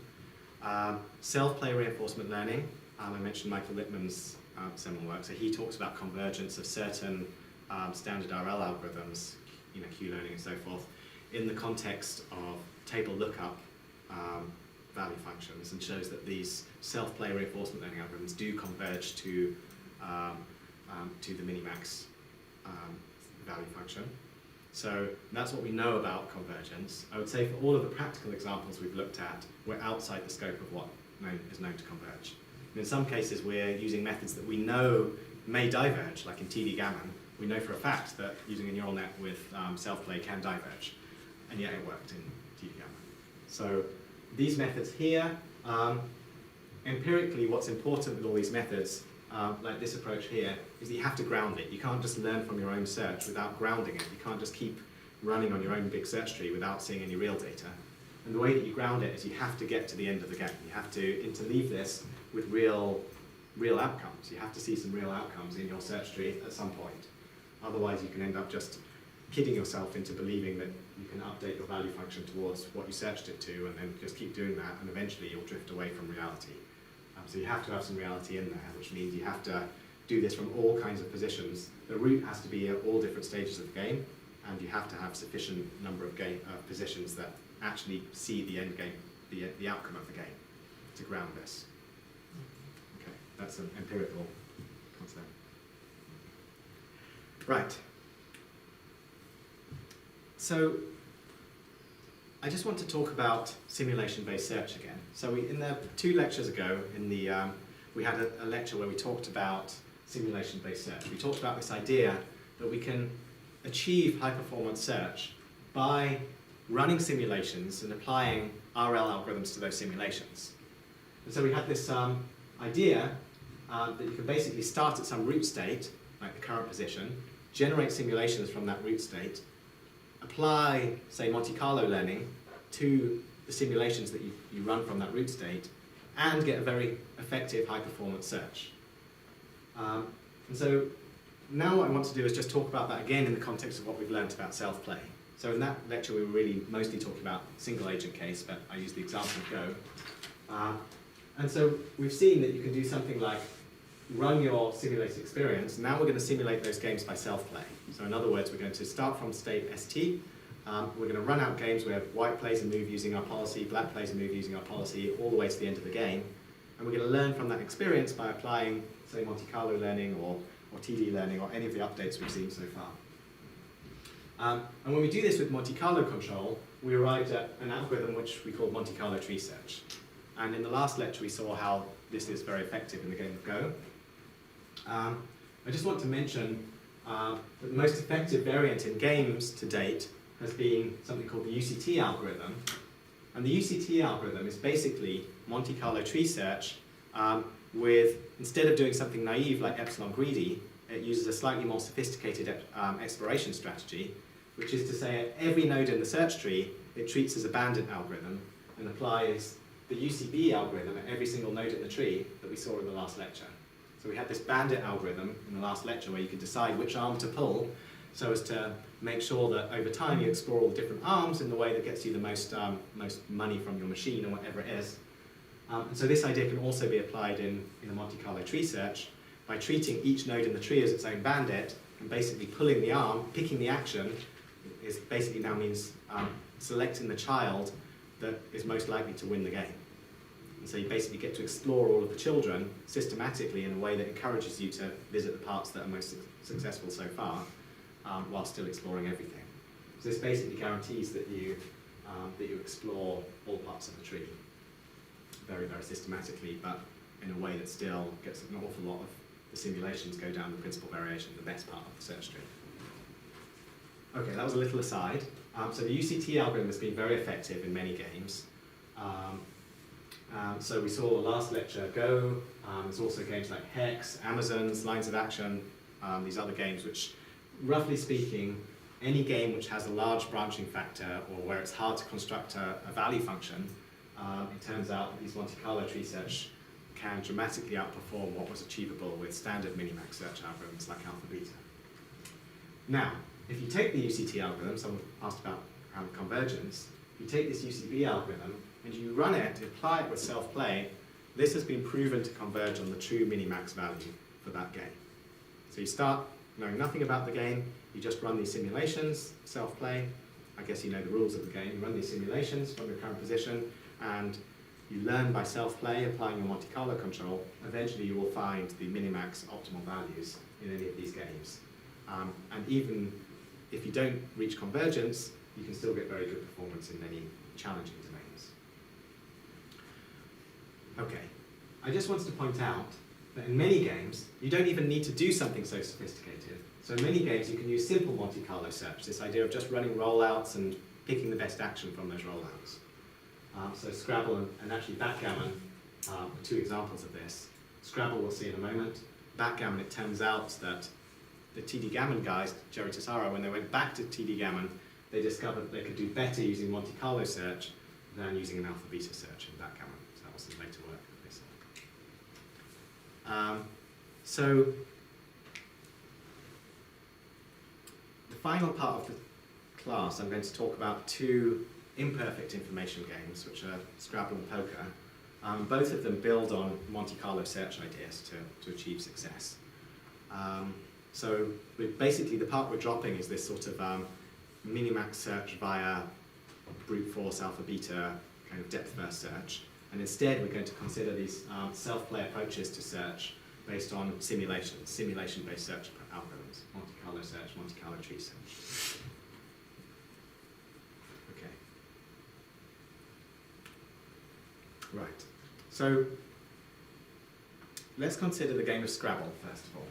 Self-play reinforcement learning. I mentioned Michael Littman's seminal work. So he talks about convergence of certain standard RL algorithms, Q-learning and so forth, in the context of table lookup value functions, and shows that these self-play reinforcement learning algorithms do converge to the minimax value function. So that's what we know about convergence. I would say for all of the practical examples we've looked at, we're outside the scope of what is known to converge. And in some cases, we're using methods that we know may diverge, like in TD gammon. We know for a fact that using a neural net with self-play can diverge, and yet it worked in TD gammon. So these methods here, empirically, what's important with all these methods, like this approach here, is that you have to ground it. You can't just learn from your own search without grounding it. You can't just keep running on your own big search tree without seeing any real data. And the way that you ground it is you have to get to the end of the game. You have to interleave this with real outcomes. You have to see some real outcomes in your search tree at some point. Otherwise, you can end up just kidding yourself into believing that you can update your value function towards what you searched it to, and then just keep doing that, and eventually you'll drift away from reality. So you have to have some reality in there, which means you have to do this from all kinds of positions. The route has to be at all different stages of the game, and you have to have sufficient number of positions that actually see the end game, the outcome of the game, to ground this. Okay, that's an empirical concept. Right. So I just want to talk about simulation-based search again. So in the 2 lectures ago, we had a lecture where we talked about simulation-based search. We talked about this idea that we can achieve high-performance search by running simulations and applying RL algorithms to those simulations. And so we had this idea that you can basically start at some root state, like the current position, generate simulations from that root state, apply, say, Monte Carlo learning to the simulations that you run from that root state, and get a very effective high-performance search. And so now what I want to do is just talk about that again in the context of what we've learned about self-play. So in that lecture we were really mostly talking about single-agent case, but I used the example of Go. And so we've seen that you can do something like run your simulated experience. Now we're going to simulate those games by self-play. So in other words, we're going to start from state ST. We're going to run out games where white plays a move using our policy, black plays a move using our policy, all the way to the end of the game. And we're going to learn from that experience by applying, say, Monte Carlo learning or TD learning or any of the updates we've seen so far. And when we do this with Monte Carlo control, we arrived at an algorithm which we call Monte Carlo tree search. And in the last lecture, we saw how this is very effective in the game of Go. I just want to mention that the most effective variant in games to date has been something called the UCT algorithm. And the UCT algorithm is basically Monte Carlo tree search with, instead of doing something naive like epsilon greedy, it uses a slightly more sophisticated exploration strategy, which is to say at every node in the search tree, it treats as a bandit algorithm and applies the UCB algorithm at every single node in the tree that we saw in the last lecture. So we had this bandit algorithm in the last lecture where you could decide which arm to pull so as to make sure that over time you explore all the different arms in the way that gets you the most money from your machine or whatever it is. And so this idea can also be applied in a Monte Carlo tree search by treating each node in the tree as its own bandit and basically pulling the arm, picking the action, is basically now means selecting the child that is most likely to win the game. And so you basically get to explore all of the children systematically in a way that encourages you to visit the parts that are most successful so far, while still exploring everything. So this basically guarantees that you explore all parts of the tree very, very systematically, but in a way that still gets an awful lot of the simulations go down the principal variation, the best part of the search tree. Okay, that was a little aside. So the UCT algorithm has been very effective in many games. So we saw last lecture Go, there's also games like Hex, Amazons, Lines of Action, these other games which, roughly speaking, any game which has a large branching factor or where it's hard to construct a value function, it turns out that these Monte Carlo tree search can dramatically outperform what was achievable with standard minimax search algorithms like alpha beta. Now, if you take the UCT algorithm, someone asked about convergence, you take this UCB algorithm and you run it, apply it with self-play, this has been proven to converge on the true minimax value for that game. So you start knowing nothing about the game, you just run these simulations, self-play, I guess you know the rules of the game, you run these simulations from your current position, and you learn by self-play, applying your Monte Carlo control, eventually you will find the minimax optimal values in any of these games. And even if you don't reach convergence, you can still get very good performance in many challenging domains. Okay, I just wanted to point out that in many games, you don't even need to do something so sophisticated. So in many games, you can use simple Monte Carlo search, this idea of just running rollouts and picking the best action from those rollouts. So Scrabble and actually backgammon are two examples of this. Scrabble we'll see in a moment. Backgammon, it turns out that the TD Gammon guys, Jerry Tesaro, when they went back to TD Gammon, they discovered they could do better using Monte Carlo search than using an alpha beta search in backgammon. So that was his later work, they said. So the final part of the class, I'm going to talk about two imperfect information games, which are Scrabble and poker. Both of them build on Monte Carlo search ideas to achieve success. So basically the part we're dropping is this sort of minimax search via brute force alpha beta kind of depth first search, and instead we're going to consider these self-play approaches to search based on simulations, simulation-based search algorithms, Monte Carlo search, Monte Carlo tree search. Okay. Right. So let's consider the game of Scrabble first of all.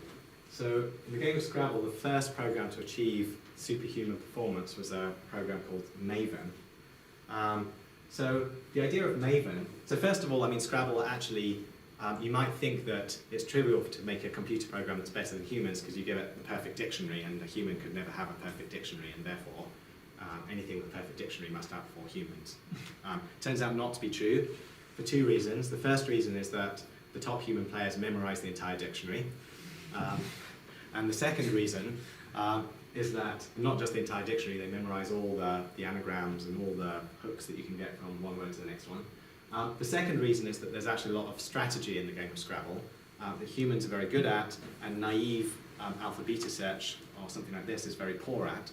So in the game of Scrabble, the first program to achieve superhuman performance was a program called Maven. So the idea of Maven, so first of all, I mean, Scrabble actually, you might think that it's trivial to make a computer program that's better than humans because you give it the perfect dictionary and a human could never have a perfect dictionary, and therefore anything with a perfect dictionary must outperform humans. Turns out not to be true for two reasons. The first reason is that the top human players memorize the entire dictionary. And the second reason is that not just the entire dictionary, they memorize all the anagrams and all the hooks that you can get from one word to the next one. The second reason is that there's actually a lot of strategy in the game of Scrabble that humans are very good at, and naive alpha-beta search or something like this is very poor at.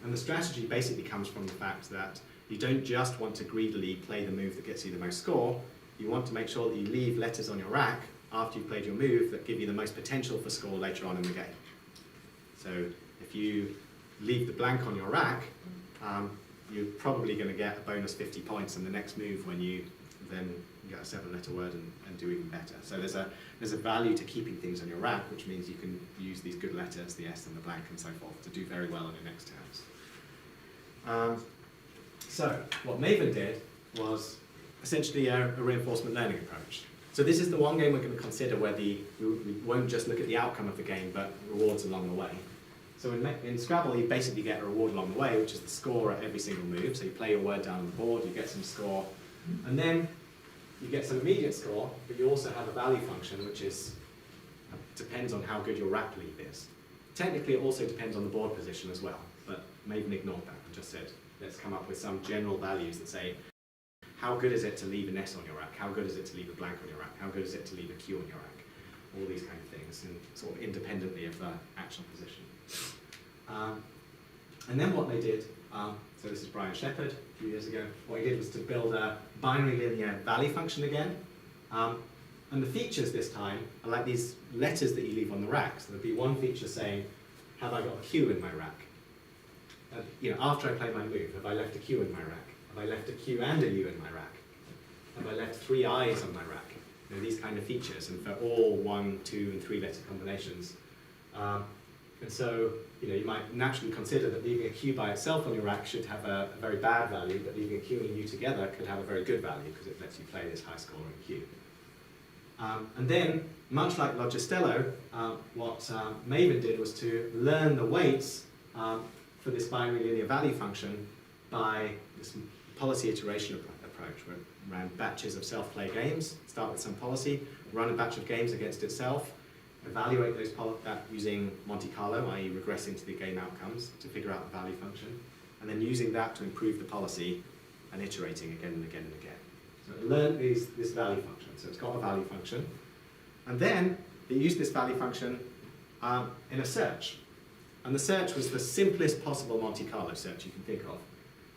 And the strategy basically comes from the fact that you don't just want to greedily play the move that gets you the most score, you want to make sure that you leave letters on your rack after you've played your move that give you the most potential for score later on in the game. So if you leave the blank on your rack, you're probably going to get a bonus 50 points in the next move when you then get a 7-letter word and do even better. So there's a value to keeping things on your rack, which means you can use these good letters, the S and the blank and so forth, to do very well in your next turns. So what Maven did was essentially a reinforcement learning approach. So this is the one game we're going to consider where we won't just look at the outcome of the game, but rewards along the way. So in Scrabble, you basically get a reward along the way, which is the score at every single move. So you play your word down on the board, you get some score, and then you get some immediate score, but you also have a value function, which depends on how good your rack leave is. Technically, it also depends on the board position as well, but Maven ignored that and just said, let's come up with some general values that say, how good is it to leave an S on your rack? How good is it to leave a blank on your rack? How good is it to leave a Q on your rack? All these kind of things, and sort of independently of the actual position. And then what they did, so this is Brian Shepherd a few years ago, what he did was to build a binary linear value function again. And the features this time are like these letters that you leave on the rack. So there'd be one feature saying, have I got a Q in my rack? After I play my move, have I left a Q in my rack? Have I left a Q and a U in my rack? Have I left 3 I's on my rack? These kind of features, and for all 1, 2, and 3 letter combinations. And so, you might naturally consider that leaving a Q by itself on your rack should have a very bad value, but leaving a Q and a U together could have a very good value because it lets you play this high scoring Q. And then, much like Logistello, what Maven did was to learn the weights for this binary linear value function by this policy iteration approach, where it ran batches of self-play games, start with some policy, run a batch of games against itself, evaluate that using Monte Carlo, i.e. regressing to the game outcomes to figure out the value function, and then using that to improve the policy and iterating again and again and again. So it learned this value function, so it's got a value function, and then it used this value function in a search. And the search was the simplest possible Monte Carlo search you can think of,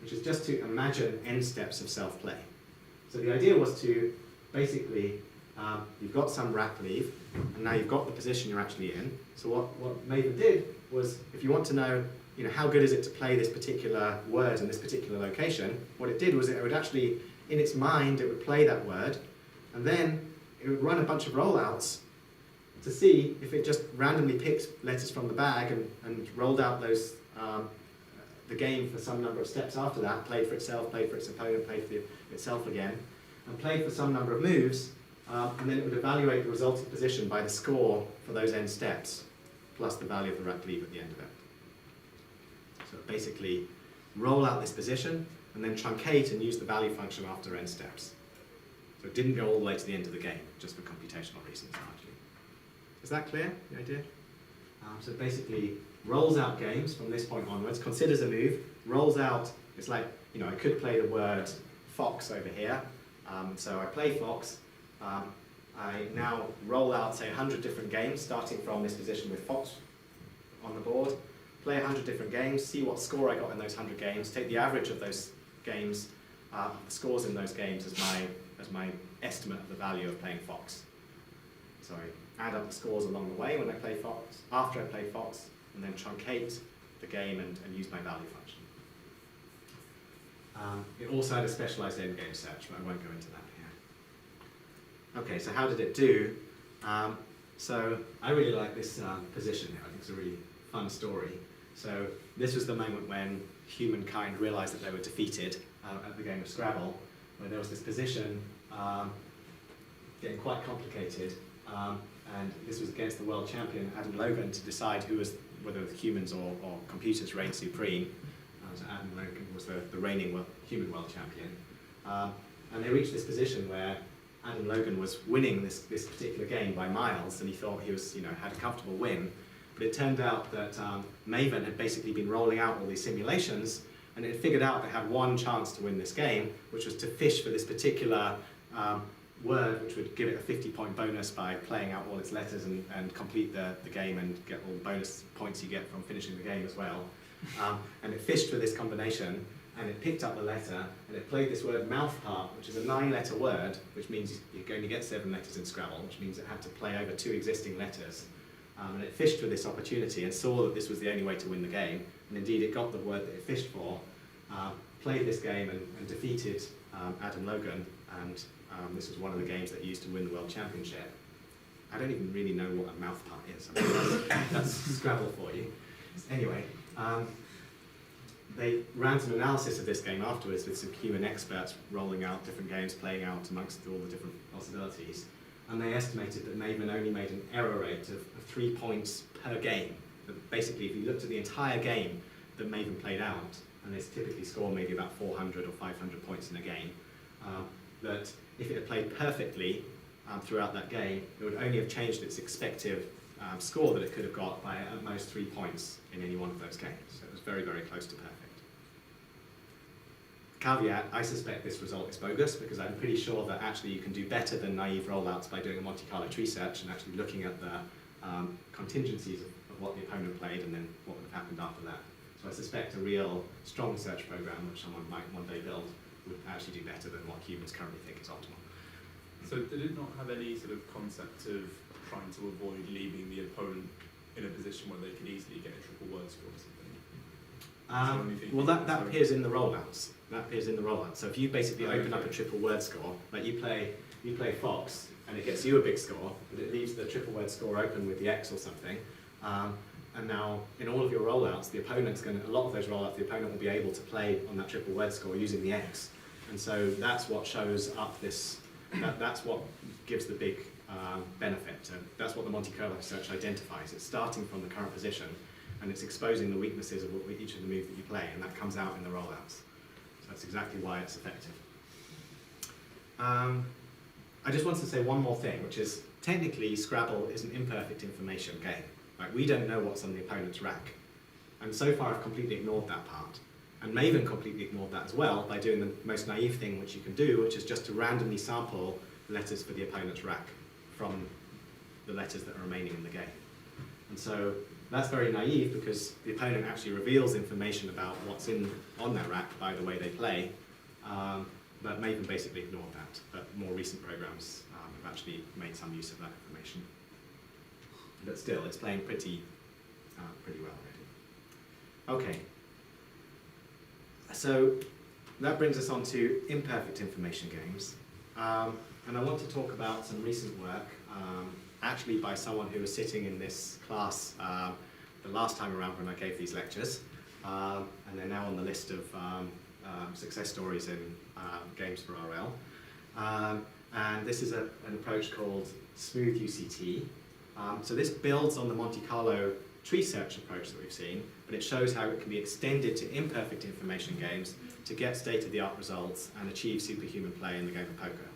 which is just to imagine n steps of self-play. So the idea was to basically, you've got some rack leave, and now you've got the position you're actually in. So what Maven did was, if you want to know, how good is it to play this particular word in this particular location, what it did was it would actually, in its mind, it would play that word, and then it would run a bunch of rollouts to see if it just randomly picked letters from the bag and rolled out those the game for some number of steps after that, played for itself, played for its opponent, played for itself again, and played for some number of moves, and then it would evaluate the resulting position by the score for those n steps, plus the value of the rack leave at the end of it. So basically, roll out this position, and then truncate and use the value function after n steps. So it didn't go all the way to the end of the game, just for computational reasons, largely. Is that clear, the idea? So it basically rolls out games from this point onwards, considers a move, rolls out, it's like, I could play the word fox over here, so I play fox, I now roll out, say, 100 different games, starting from this position with fox on the board, play 100 different games, see what score I got in those 100 games, take the average of those games, the scores in those games as my estimate of the value of playing fox. So I add up the scores along the way when I play fox, after I play fox, and then truncate the game and use my value function. It also had a specialized endgame search, but I won't go into that here. Okay, so how did it do? So I really like this position here. I think it's a really fun story. So this was the moment when humankind realized that they were defeated at the game of Scrabble, where there was this position getting quite complicated, and this was against the world champion, Adam Logan, to decide whether humans or computers reigned supreme. So Adam Logan was the reigning human world champion. And they reached this position where Adam Logan was winning this particular game by miles, and he thought he was, had a comfortable win. But it turned out that Maven had basically been rolling out all these simulations, and it figured out they had one chance to win this game, which was to fish for this particular word, which would give it a 50-point bonus by playing out all its letters and complete the game and get all the bonus points you get from finishing the game as well. And it fished for this combination, and it picked up the letter, and it played this word mouthpart, which is a 9-letter word, which means you only get 7 letters in Scrabble, which means it had to play over 2 existing letters. And it fished for this opportunity and saw that this was the only way to win the game, and indeed it got the word that it fished for, played this game and defeated Adam Logan, and this was one of the games that he used to win the World Championship. I don't even really know what a mouthpart is. I mean, that's Scrabble for you. Anyway, they ran some analysis of this game afterwards with some human experts rolling out different games, playing out amongst all the different possibilities. And they estimated that Maven only made an error rate of 3 points per game. But basically, if you looked at the entire game that Maven played out, and they typically score maybe about 400 or 500 points in a game, that if it had played perfectly throughout that game, it would only have changed its expected score that it could have got by at most 3 points in any one of those games. So it was very, very close to perfect. Caveat, I suspect this result is bogus, because I'm pretty sure that actually you can do better than naive rollouts by doing a Monte Carlo tree search and actually looking at the contingencies of what the opponent played and then what would have happened after that. So I suspect a real strong search program, which someone might one day build, would actually do better than what humans currently think is optimal. So did it not have any sort of concept of trying to avoid leaving the opponent in a position where they could easily get a triple word score or something? Well, that appears in the rollouts. That appears in the rollout. So if you basically open up a triple word score, like you play Fox, and it gets you a big score, but it leaves the triple word score open with the X or something. And now, in all of your rollouts, a lot of those rollouts, the opponent will be able to play on that triple word score using the X. And so that's what shows up that's what gives the big benefit. That's what the Monte Carlo search identifies. It's starting from the current position, and it's exposing the weaknesses of each of the moves that you play, and that comes out in the rollouts. So that's exactly why it's effective. I just wanted to say one more thing, which is technically Scrabble is an imperfect information game. Right? We don't know what's on the opponent's rack. And so far I've completely ignored that part. And Maven completely ignored that as well by doing the most naive thing which you can do, which is just to randomly sample letters for the opponent's rack from the letters that are remaining in the game. And so that's very naive because the opponent actually reveals information about what's on their rack by the way they play. But Maven basically ignored that. But more recent programs have actually made some use of that information. But still, it's playing pretty well already. Okay. So that brings us on to imperfect information games. And I want to talk about some recent work, actually by someone who was sitting in this class the last time around when I gave these lectures. And they're now on the list of success stories in games for RL. And this is an approach called smooth UCT. So this builds on the Monte Carlo tree search approach that we've seen, but it shows how it can be extended to imperfect information games to get state-of-the-art results and achieve superhuman play in the game of poker.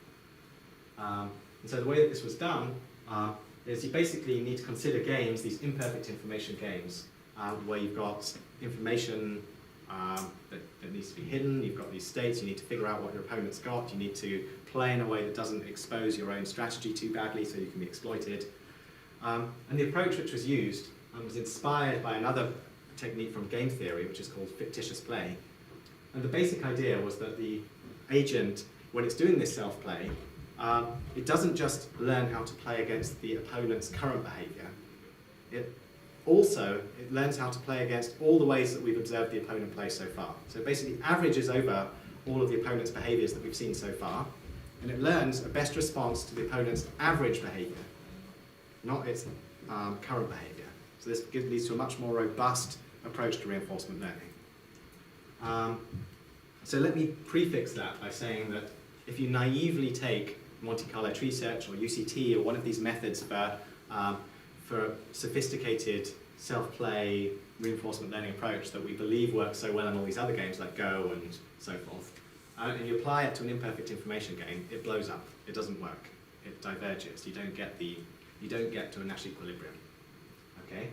And so the way that this was done is you basically need to consider games, these imperfect information games, where you've got information that needs to be hidden, you've got these states, you need to figure out what your opponent's got, you need to play in a way that doesn't expose your own strategy too badly so you can be exploited. And the approach which was used was inspired by another technique from game theory, which is called fictitious play. And the basic idea was that the agent, when it's doing this self-play, it doesn't just learn how to play against the opponent's current behavior. It learns how to play against all the ways that we've observed the opponent play so far. So it basically averages over all of the opponent's behaviors that we've seen so far, and it learns a best response to the opponent's average behavior, not its current behavior. So this leads to a much more robust approach to reinforcement learning. So let me prefix that by saying that if you naively take Monte Carlo tree search or UCT or one of these methods for sophisticated self-play reinforcement learning approach that we believe works so well in all these other games like Go and so forth, and you apply it to an imperfect information game, it blows up. It doesn't work. It diverges. You don't get to a Nash equilibrium. Okay,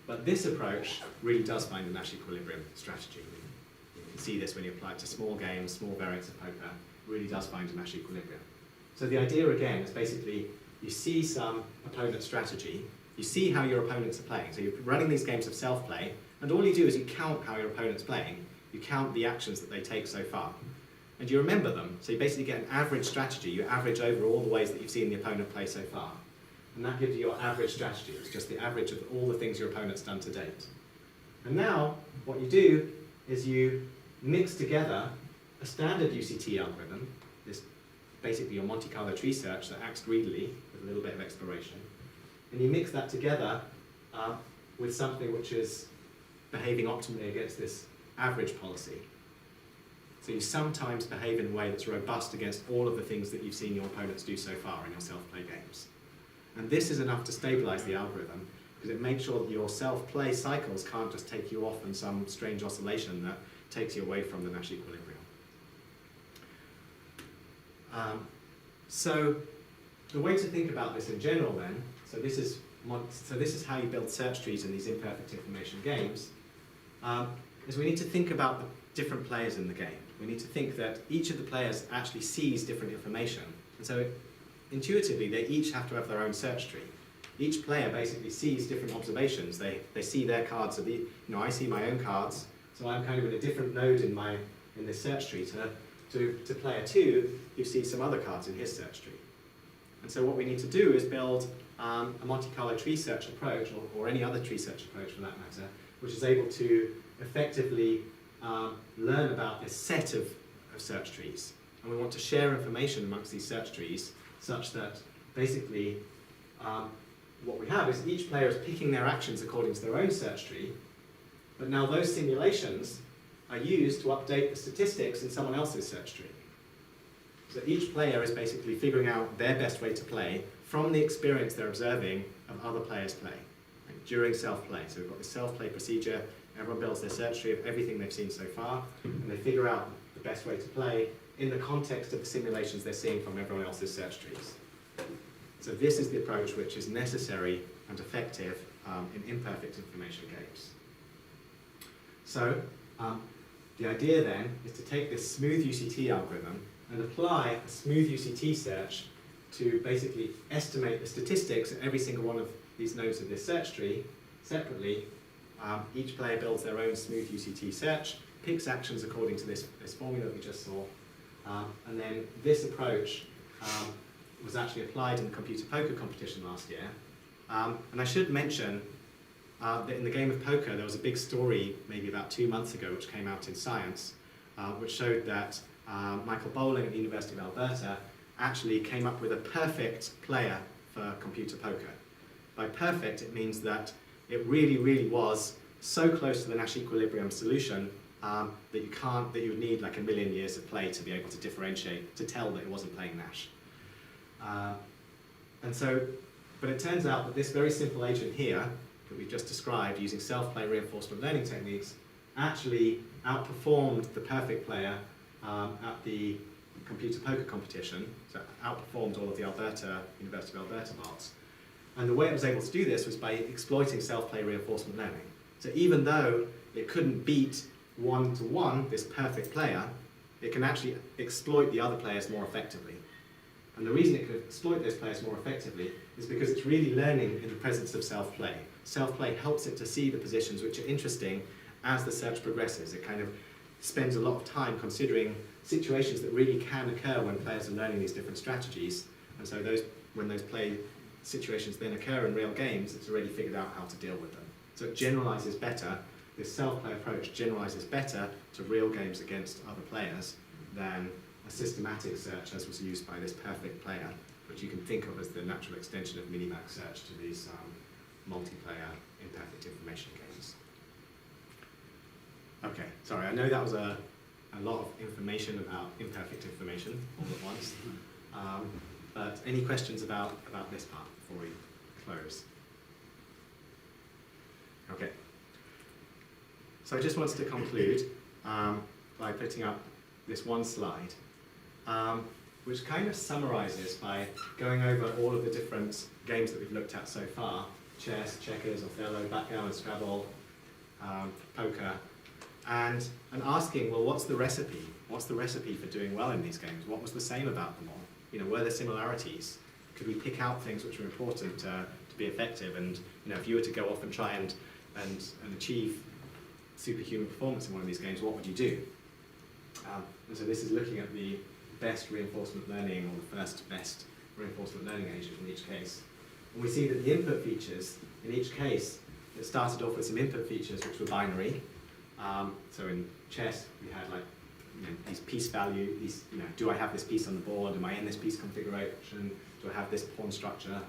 but this approach really does find a Nash equilibrium strategy. You can see this when you apply it to small games, small variants of poker. It really does find a Nash equilibrium. So the idea again is basically you see some opponent strategy, you see how your opponents are playing. So you're running these games of self-play, and all you do is you count how your opponent's playing. You count the actions that they take so far, and you remember them. So you basically get an average strategy. You average over all the ways that you've seen the opponent play so far. And that gives you your average strategy. It's just the average of all the things your opponent's done to date. And now, what you do is you mix together a standard UCT algorithm, this basically your Monte Carlo tree search that acts greedily with a little bit of exploration, and you mix that together with something which is behaving optimally against this average policy. So you sometimes behave in a way that's robust against all of the things that you've seen your opponents do so far in your self-play games. And this is enough to stabilize the algorithm because it makes sure that your self-play cycles can't just take you off in some strange oscillation that takes you away from the Nash equilibrium. So the way to think about this in general then, so this is how you build search trees in these imperfect information games, is we need to think about the different players in the game. We need to think that each of the players actually sees different information. And so intuitively, they each have to have their own search tree. Each player basically sees different observations. They see their cards. So I see my own cards, so I'm kind of in a different node in this search tree to player 2, who sees some other cards in his search tree. And so what we need to do is build a Monte Carlo tree search approach, or any other tree search approach for that matter, which is able to effectively learn about this set of search trees. And we want to share information amongst these search trees such that basically what we have is each player is picking their actions according to their own search tree, but now those simulations are used to update the statistics in someone else's search tree. So each player is basically figuring out their best way to play from the experience they're observing of other players play. during self-play. So we've got the self-play procedure, everyone builds their search tree of everything they've seen so far, and they figure out the best way to play in the context of the simulations they're seeing from everyone else's search trees. So this is the approach which is necessary and effective in imperfect information games. So the idea then is to take this smooth UCT algorithm and apply a smooth UCT search to basically estimate the statistics at every single one of these nodes of this search tree separately. Each player builds their own smooth UCT search, picks actions according to this formula that we just saw, and then this approach was actually applied in the computer poker competition last year. And I should mention that in the game of poker there was a big story maybe about 2 months ago which came out in Science, which showed that Michael Bowling at the University of Alberta actually came up with a perfect player for computer poker. By perfect, it means that it really, really was so close to the Nash equilibrium solution that you would need like 1 million years of play to be able to differentiate, to tell that it wasn't playing Nash. But it turns out that this very simple agent here that we've just described using self-play reinforcement learning techniques actually outperformed the perfect player at the computer poker competition, so outperformed all of the University of Alberta bots. And the way it was able to do this was by exploiting self-play reinforcement learning. So even though it couldn't beat one-to-one this perfect player, it can actually exploit the other players more effectively. And the reason it can exploit those players more effectively is because it's really learning in the presence of self-play. Self-play helps it to see the positions which are interesting as the search progresses. It kind of spends a lot of time considering situations that really can occur when players are learning these different strategies. And so when those play situations then occur in real games, it's already figured out how to deal with them. So it generalizes better, this self-play approach generalizes better to real games against other players than a systematic search as was used by this perfect player, which you can think of as the natural extension of minimax search to these multiplayer imperfect information games. Okay, sorry, I know that was a lot of information about imperfect information all at once. But any questions about this part before we close? Okay. So I just wanted to conclude by putting up this one slide, which kind of summarizes by going over all of the different games that we've looked at so far: chess, checkers, Othello, backgammon, Scrabble, poker, and asking, well, what's the recipe? What's the recipe for doing well in these games? What was the same about them all? You know, were there similarities? Could we pick out things which were important to be effective? And you know, if you were to go off and try and achieve superhuman performance in one of these games, what would you do? And so this is looking at the best reinforcement learning, or the first best reinforcement learning agent in each case. And we see that the input features in each case, it started off with some input features which were binary. So in chess, we had like, you know, these piece value, these, you know, do I have this piece on the board? Am I in this piece configuration? Do I have this pawn structure?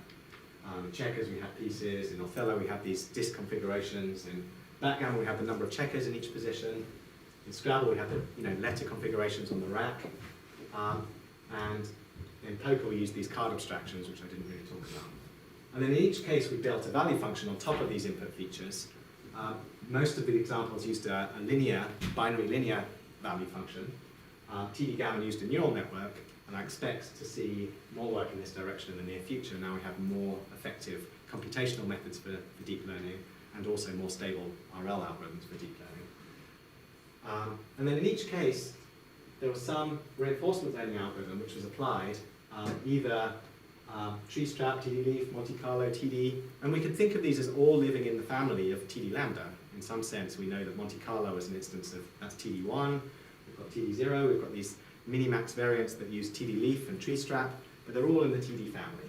In checkers, we have pieces. In Othello, we have these disk configurations. In backgammon, we have the number of checkers in each position. In Scrabble, we have the, you know, letter configurations on the rack. And in poker, we use these card abstractions, which I didn't really talk about. And then in each case, we built a value function on top of these input features. Most of the examples used a binary linear value function. TD Gammon used a neural network, and I expect to see more work in this direction in the near future. Now we have more effective computational methods for deep learning, and also more stable RL algorithms for deep learning. And then in each case, there was some reinforcement learning algorithm which was applied, either tree strap, TD leaf, Monte Carlo, TD, and we could think of these as all living in the family of TD lambda. In some sense, we know that Monte Carlo is an instance of, that's TD1, we've got TD0, we've got these minimax variants that use TD leaf and tree strap, but they're all in the TD family.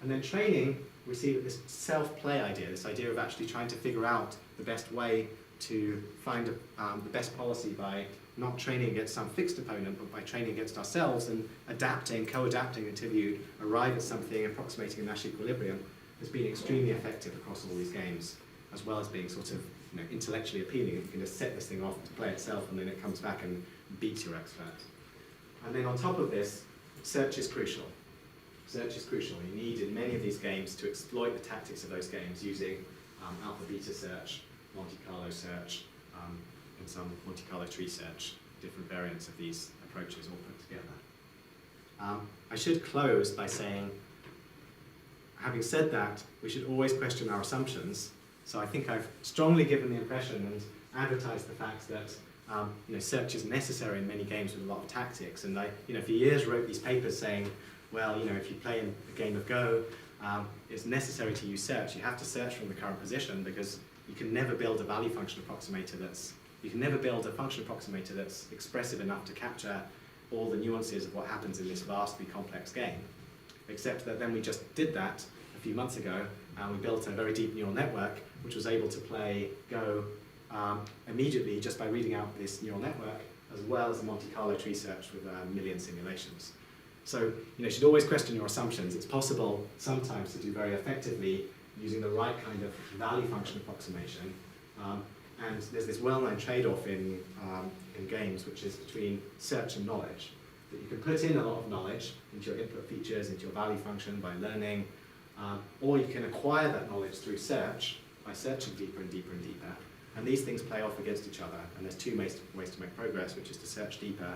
And then training, we see that this self-play idea, this idea of actually trying to figure out the best way to find the best policy by not training against some fixed opponent, but by training against ourselves and adapting, co-adapting until you arrive at something approximating a Nash equilibrium, has been extremely effective across all these games, as well as being sort of, you know, intellectually appealing. You can just set this thing off to play itself, and then it comes back and beats your expert. And then on top of this, search is crucial. Search is crucial. You need in many of these games to exploit the tactics of those games using alpha-beta search, Monte Carlo search, and some Monte Carlo tree search, different variants of these approaches all put together. I should close by saying, having said that, we should always question our assumptions. So I think I've strongly given the impression and advertised the fact that search is necessary in many games with a lot of tactics. And I, for years wrote these papers saying, well, if you play in a game of Go, it's necessary to use search. You have to search from the current position because you can never build a value function approximator that's expressive enough to capture all the nuances of what happens in this vastly complex game. Except that then we just did that a few months ago, and we built a very deep neural network which was able to play Go immediately just by reading out this neural network, as well as a Monte Carlo tree search with a million simulations. So you should always question your assumptions. It's possible sometimes to do very effectively using the right kind of value function approximation. And there's this well-known trade-off in games, which is between search and knowledge. That you can put in a lot of knowledge into your input features, into your value function by learning, or you can acquire that knowledge through search by searching deeper and deeper and deeper. And these things play off against each other. And there's two ways to make progress, which is to search deeper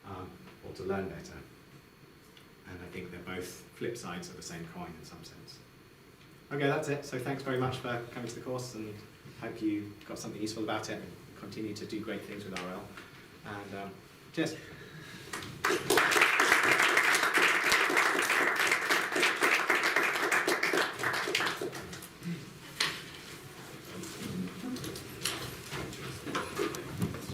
or to learn better. And I think they're both flip sides of the same coin in some sense. Okay, that's it. So thanks very much for coming to the course, and hope you got something useful about it and continue to do great things with RL. And cheers.